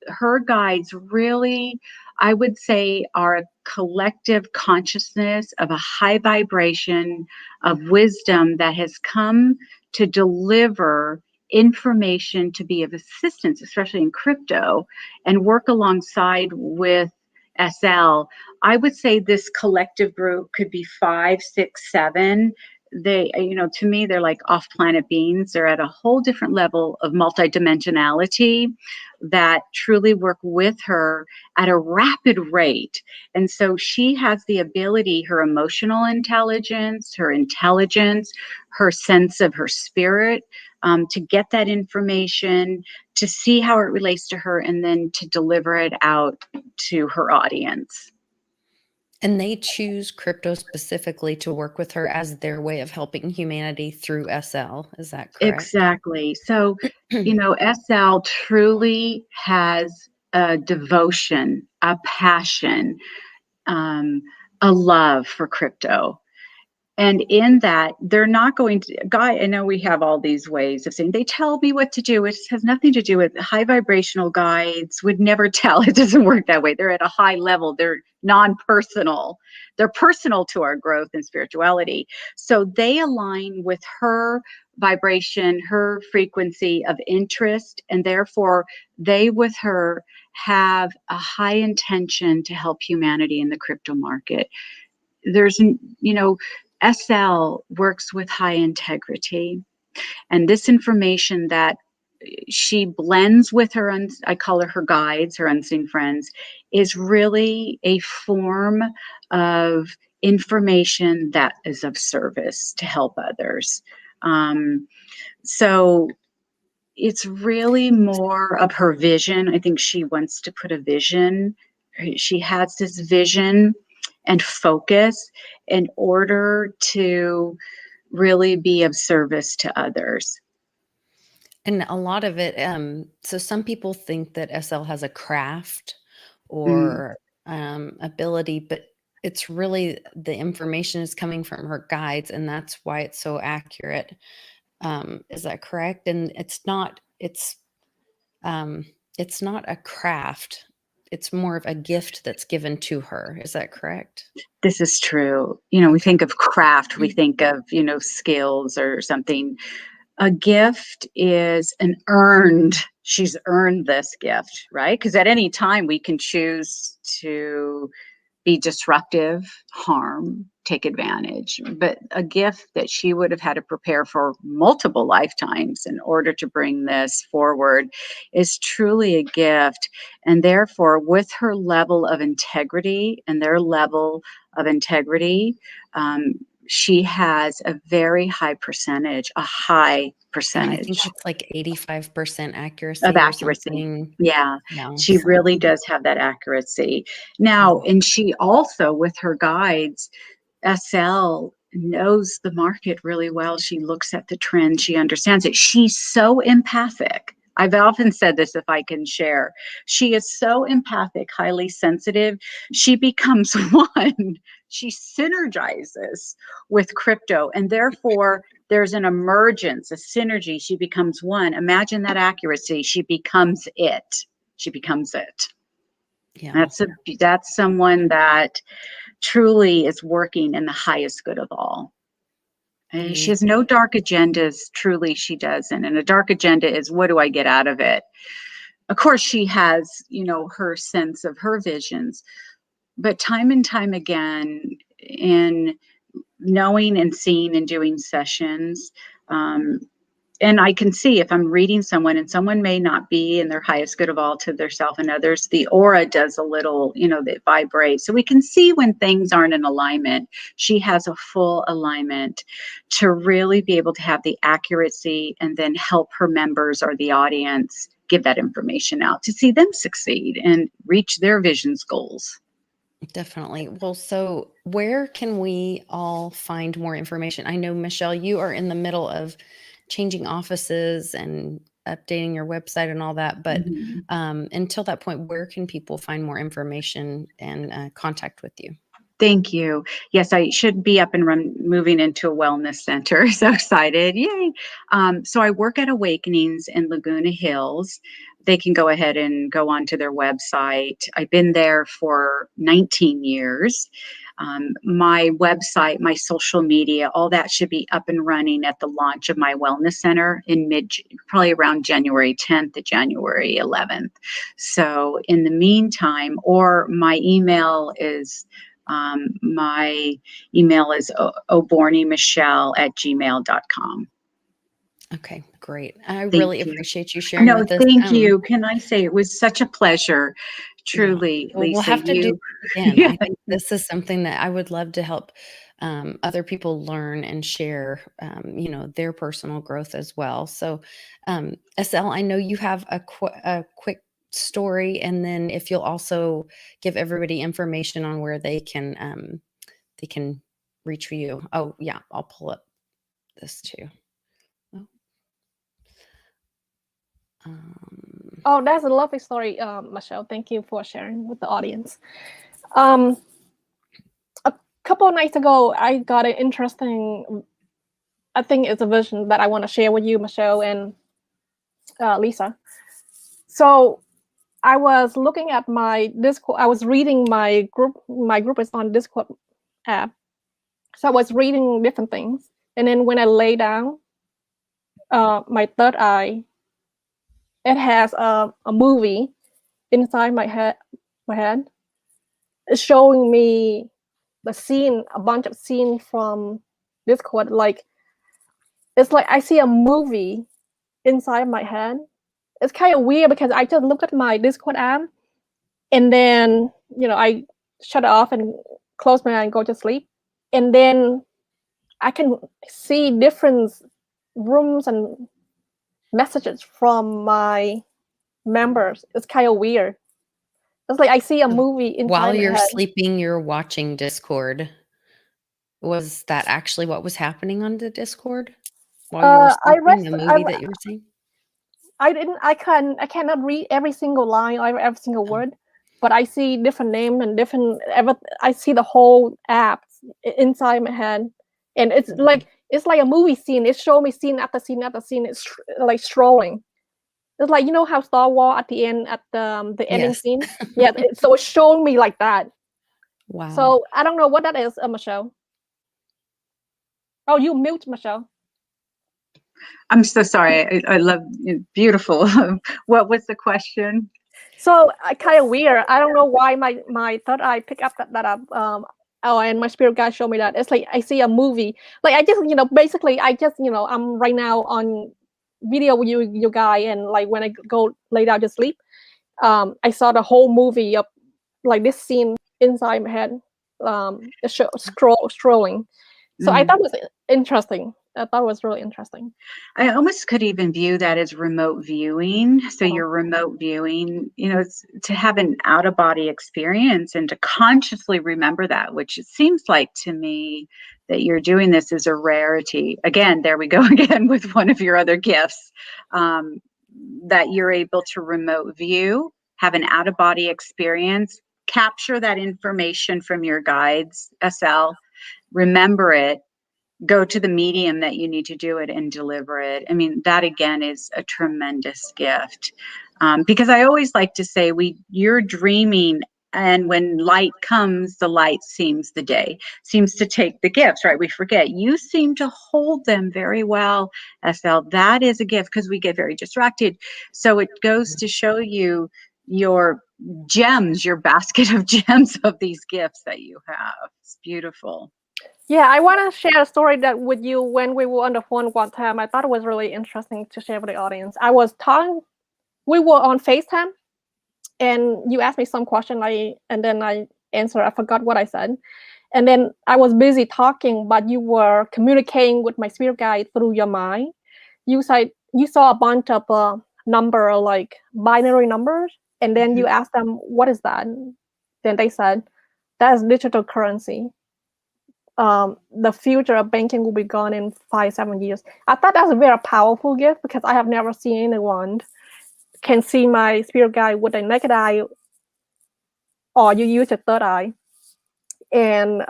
her guides really, I would say, are a collective consciousness of a high vibration of wisdom that has come to deliver information to be of assistance, especially in crypto, and work alongside with SL. I would say this collective group could be 5, 6, 7. They, to me, they're like off planet beings. They're at a whole different level of multidimensionality that truly work with her at a rapid rate. And so she has the ability, her emotional intelligence, her sense of her spirit, to get that information, to see how it relates to her, and then to deliver it out to her audience. And they choose crypto specifically to work with her as their way of helping humanity through SL. Is that correct? Exactly. So, SL truly has a devotion, a passion, a love for crypto. And in that, they're not going to, I know we have all these ways of saying, they tell me what to do. It has nothing to do with high vibrational guides, would never tell. It doesn't work that way. They're at a high level. They're non-personal. They're personal to our growth and spirituality. So they align with her vibration, her frequency of interest, and therefore they with her have a high intention to help humanity in the crypto market. There's, SL works with high integrity, and this information that she blends with her, I call her guides, her unseen friends, is really a form of information that is of service to help others. So it's really more of her vision. I think she wants to put a vision. She has this vision and focus in order to really be of service to others. And a lot of it, so some people think that SL has a craft Mm. or ability, but it's really the information is coming from her guides, and that's why it's so accurate. Is that correct? And it's not a craft. It's more of a gift that's given to her. Is that correct? This is true. We Okay. think of craft, we think of, skills or something. a gift is she's earned this gift, right? Because at any time we can choose to be disruptive, harm, take advantage. But a gift that she would have had to prepare for multiple lifetimes in order to bring this forward is truly a gift. And therefore, with her level of integrity and their level of integrity, she has a very high percentage, a high Yeah, I think percentage it's like 85% of accuracy or accuracy. something. Yeah, Yeah, she so really does have that accuracy. Now, wow. and she also, with her guides, SL knows the market really well. She looks at the trend. She understands it. She's so empathic. I've often said this, if I can share. She is so empathic, highly sensitive. She becomes one. She synergizes with crypto, and therefore there's an emergence, a synergy. She becomes one. Imagine that accuracy. She becomes it. She becomes it. Yeah. That's someone that truly is working in the highest good of all. And she has no dark agendas. Truly, she doesn't. And a dark agenda is, what do I get out of it? Of course, she has, her sense of her visions, but time and time again, in knowing and seeing and doing sessions, and I can see if I'm reading someone and someone may not be in their highest good of all to their self and others, the aura does a little, that vibrates. So we can see when things aren't in alignment. She has a full alignment to really be able to have the accuracy and then help her members or the audience give that information out to see them succeed and reach their visions goals. Definitely. Well, so where can we all find more information? I know, Michelle, you are in the middle of changing offices and updating your website and all that. But until that point, where can people find more information and contact with you? Thank you. Yes, I should be up and moving into a wellness center. So excited. Yay. So I work at Awakenings in Laguna Hills. They can go ahead and go onto their website. I've been there for 19 years. My website, my social media, all that should be up and running at the launch of my wellness center in probably around January 10th to January 11th. So in the meantime, or my email is obornymichelle@gmail.com. Okay, great. I Thank really you. appreciate you sharing No, with us. thank you. Can I say it was such a pleasure, Yeah. truly, Well, we'll Lisa. have to do You, it again. yeah, I think this is something that I would love to help other people learn and share, their personal growth as well. So, SL, I know you have a quick story, and then if you'll also give everybody information on where they can reach you. Oh, yeah, I'll pull up this too. Oh. Oh, that's a lovely story, Michelle. Thank you for sharing with the audience. A couple of nights ago, I got an interesting, I think it's a vision that I want to share with you, Michelle and Lisa. So I was looking at my Discord. I was reading my group. My group is on Discord app. So I was reading different things. And then when I lay down, my third eye, it has a movie inside my head. It's showing me the scene, a bunch of scenes from Discord. Like, it's like I see a movie inside my head. It's kind of weird because I just look at my Discord app and then, I shut it off and close my eye and go to sleep. And then I can see different rooms and messages from my members. It's kind of weird. It's like I see a movie inside While my you're head. sleeping, you're watching Discord. Was that actually what was happening on the Discord while you were sleeping? The movie that you were seeing? I cannot read every single line or every single word, but I see different names and I see the whole app inside my head, and it's like a movie scene. It shows me scene after scene after scene. It's like strolling. It's like, how Star Wars at the end, at the ending Yes. scene. Yeah, so it's showing me like that. Wow. So I don't know what that is, Michelle. Oh, you mute, Michelle. I'm so sorry. I love beautiful. What was the question? So kind of weird. I don't know why my third eye picked up that up. And my spirit guide showed me that it's like I see a movie. Like I just basically I just I'm right now on video with you guy, and like when I go lay down to sleep, I saw the whole movie of like this scene inside my head, scrolling. So I thought it was interesting. I thought it was really interesting. I almost could even view that as remote viewing. So Uh-huh. you're remote viewing, it's to have an out of body experience and to consciously remember that, which it seems like to me that you're doing this is a rarity. Again, there we go again with one of your other gifts, that you're able to remote view, have an out of body experience, capture that information from your guides, SL, remember it, go to the medium that you need to do it and deliver it. I mean, that again is a tremendous gift. Because I always like to say you're dreaming, and when light comes, the light seems to take the gifts, right? We forget. You seem to hold them very well, SL. That is a gift because we get very distracted. So it goes to show you your gems, your basket of gems of these gifts that you have. It's beautiful. Yeah, I want to share a story that with you when we were on the phone one time. I thought it was really interesting to share with the audience. We were on FaceTime, and you asked me some question, and then I answered. I forgot what I said, and then I was busy talking, but you were communicating with my spirit guide through your mind. You said you saw a bunch of number, like binary numbers, and then you asked them, "What is that?" Then they said, "That is digital currency. The future of banking will be gone in 5-7 years." I thought that's a very powerful gift because I have never seen anyone can see my spirit guide with a naked eye, or you use a third eye, and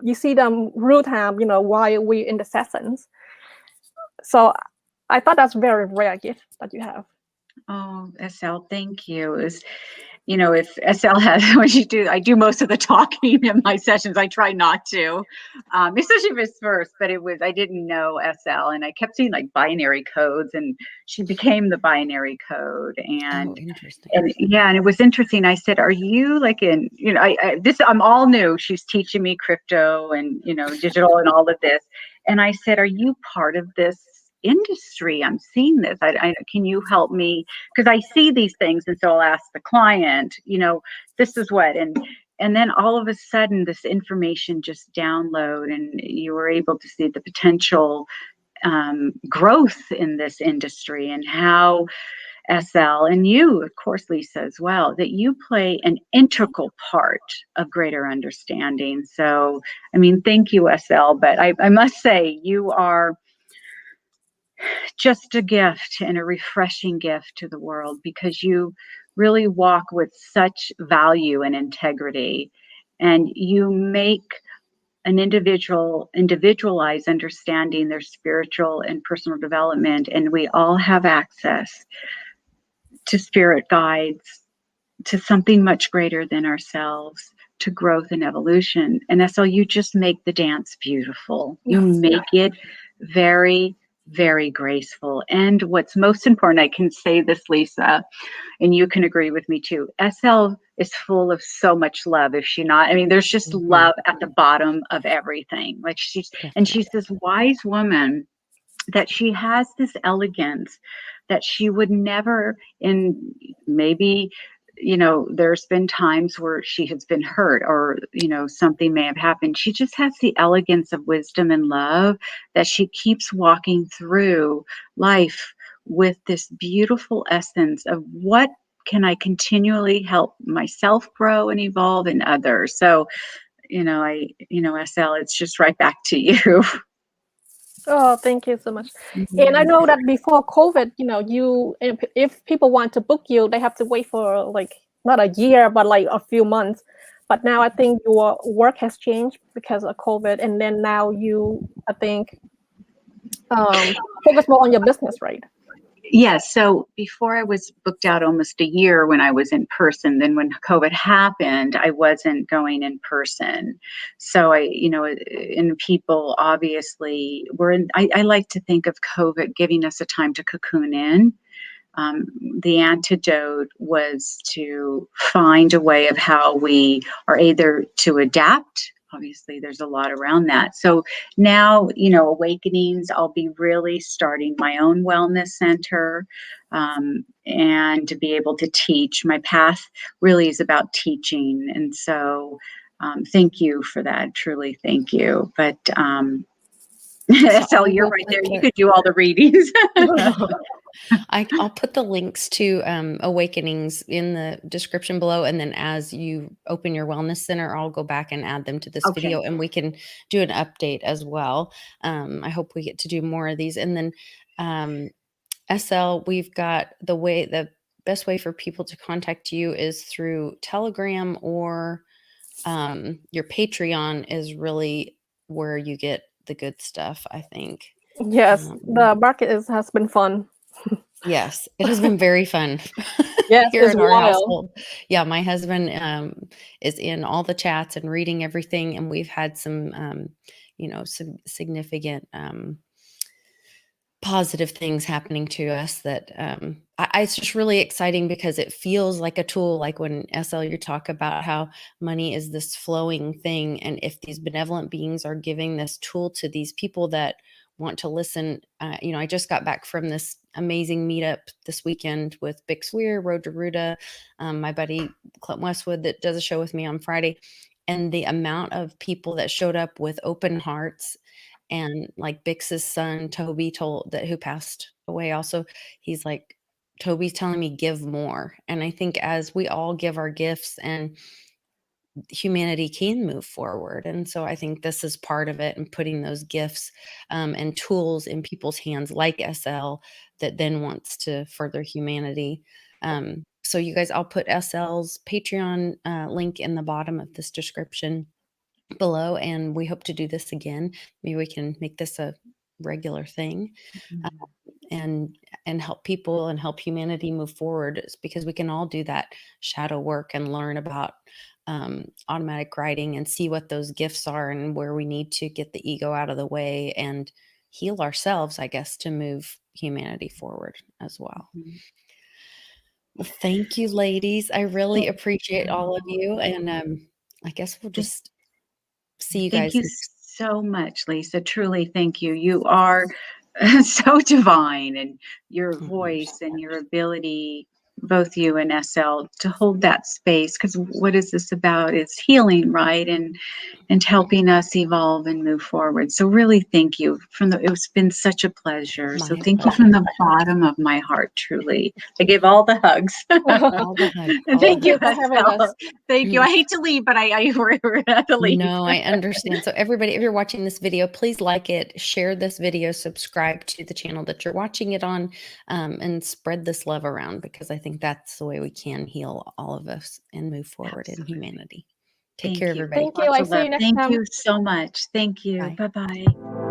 you see them real time, while we in the sessions. So I thought that's a very rare gift that you have. Oh, SL, thank you. If SL has, I do most of the talking in my sessions. I try not to, especially if it's first, but I didn't know SL, and I kept seeing like binary codes, and she became the binary code. And Interesting. and it was interesting. I said, are you like I'm all new. She's teaching me crypto and, digital and all of this. And I said, are you part of this industry? I'm seeing this. Can you help me? Because I see these things, and so I'll ask the client, this is what, and then all of a sudden this information just download, and you were able to see the potential growth in this industry, and how SL, and you, of course, Lisa, as well, that you play an integral part of greater understanding. So, I mean, thank you, SL, but I must say you are just a gift and a refreshing gift to the world, because you really walk with such value and integrity, and you make an individualized understanding their spiritual and personal development. And we all have access to spirit guides, to something much greater than ourselves, to growth and evolution. And SL, you just make the dance beautiful. You make it very, very graceful. And what's most important, I can say this, Lisa, and you can agree with me too, SL is full of so much love. Is she not? I mean, there's just love at the bottom of everything. Like she's this wise woman, that she has this elegance that she would never, in maybe, there's been times where she has been hurt, or, something may have happened. She just has the elegance of wisdom and love that she keeps walking through life with this beautiful essence of what can I continually help myself grow and evolve in others. So, SL, it's just right back to you. Oh, thank you so much. And I know that before COVID, if people want to book you, they have to wait for like not a year, but like a few months. But now I think your work has changed because of COVID, and then now I think, focus more on your business, right? Yes. So before I was booked out almost a year when I was in person. Then when COVID happened, I wasn't going in person. So and people obviously were in, I like to think of COVID giving us a time to cocoon in. The antidote was to find a way of how we are either to adapt. Obviously, there's a lot around that. So now, awakenings, I'll be really starting my own wellness center, and to be able to teach. My path really is about teaching. And so thank you for that. Truly, thank you. But So SL, I you're will right put there. You the could do all the readings. I'll put the links to Awakenings in the description below. And then as you open your wellness center, I'll go back and add them to this Okay. video, and we can do an update as well. I hope we get to do more of these. And then SL, we've got the best way for people to contact you is through Telegram, or your Patreon is really where you get the good stuff, I think. Yes, Um, the market has been fun. Yes, it has been very fun Yes, here it's in our wild. household. Yeah, my husband is in all the chats and reading everything, and we've had some, some significant positive things happening to us that it's just really exciting because it feels like a tool. Like when SL, you talk about how money is this flowing thing, and if these benevolent beings are giving this tool to these people that want to listen, I just got back from this amazing meetup this weekend with Bix Weir, Road to Ruta, my buddy Clint Westwood that does a show with me on Friday, and the amount of people that showed up with open hearts. And like Bix's son, Toby, who passed away also, he's like, Toby's telling me give more. And I think as we all give our gifts, and humanity can move forward. And so I think this is part of it, and putting those gifts and tools in people's hands like SL that then wants to further humanity. So you guys, I'll put SL's Patreon link in the bottom of this description below, and we hope to do this again. Maybe we can make this a regular thing, and help people and help humanity move forward. It's because we can all do that shadow work and learn about automatic writing and see what those gifts are and where we need to get the ego out of the way and heal ourselves, I guess, to move humanity forward as well. Well, thank you, ladies. I really appreciate all of you. And I guess we'll just see you Thank guys. you so much, Lisa. Truly, thank you. You are so divine, and your voice and your ability, both you and SL, to hold that space. Because what is this about? It's healing, right? And helping us evolve and move forward. So really, thank you. It's been such a pleasure. So My thank you from the bottom of my heart. Truly, I give all the hugs. All the hugs. Thank you for having us. Thank you. I hate to leave, but we're gonna have to leave. No, I understand. So everybody, if you're watching this video, please like it, share this video, subscribe to the channel that you're watching it on, and spread this love around, because I think that's the way we can heal all of us and move forward in humanity. Take care, everybody. Thank you. I Lots of see you love. next Thank time. you so much. Thank you. Bye. Bye-bye.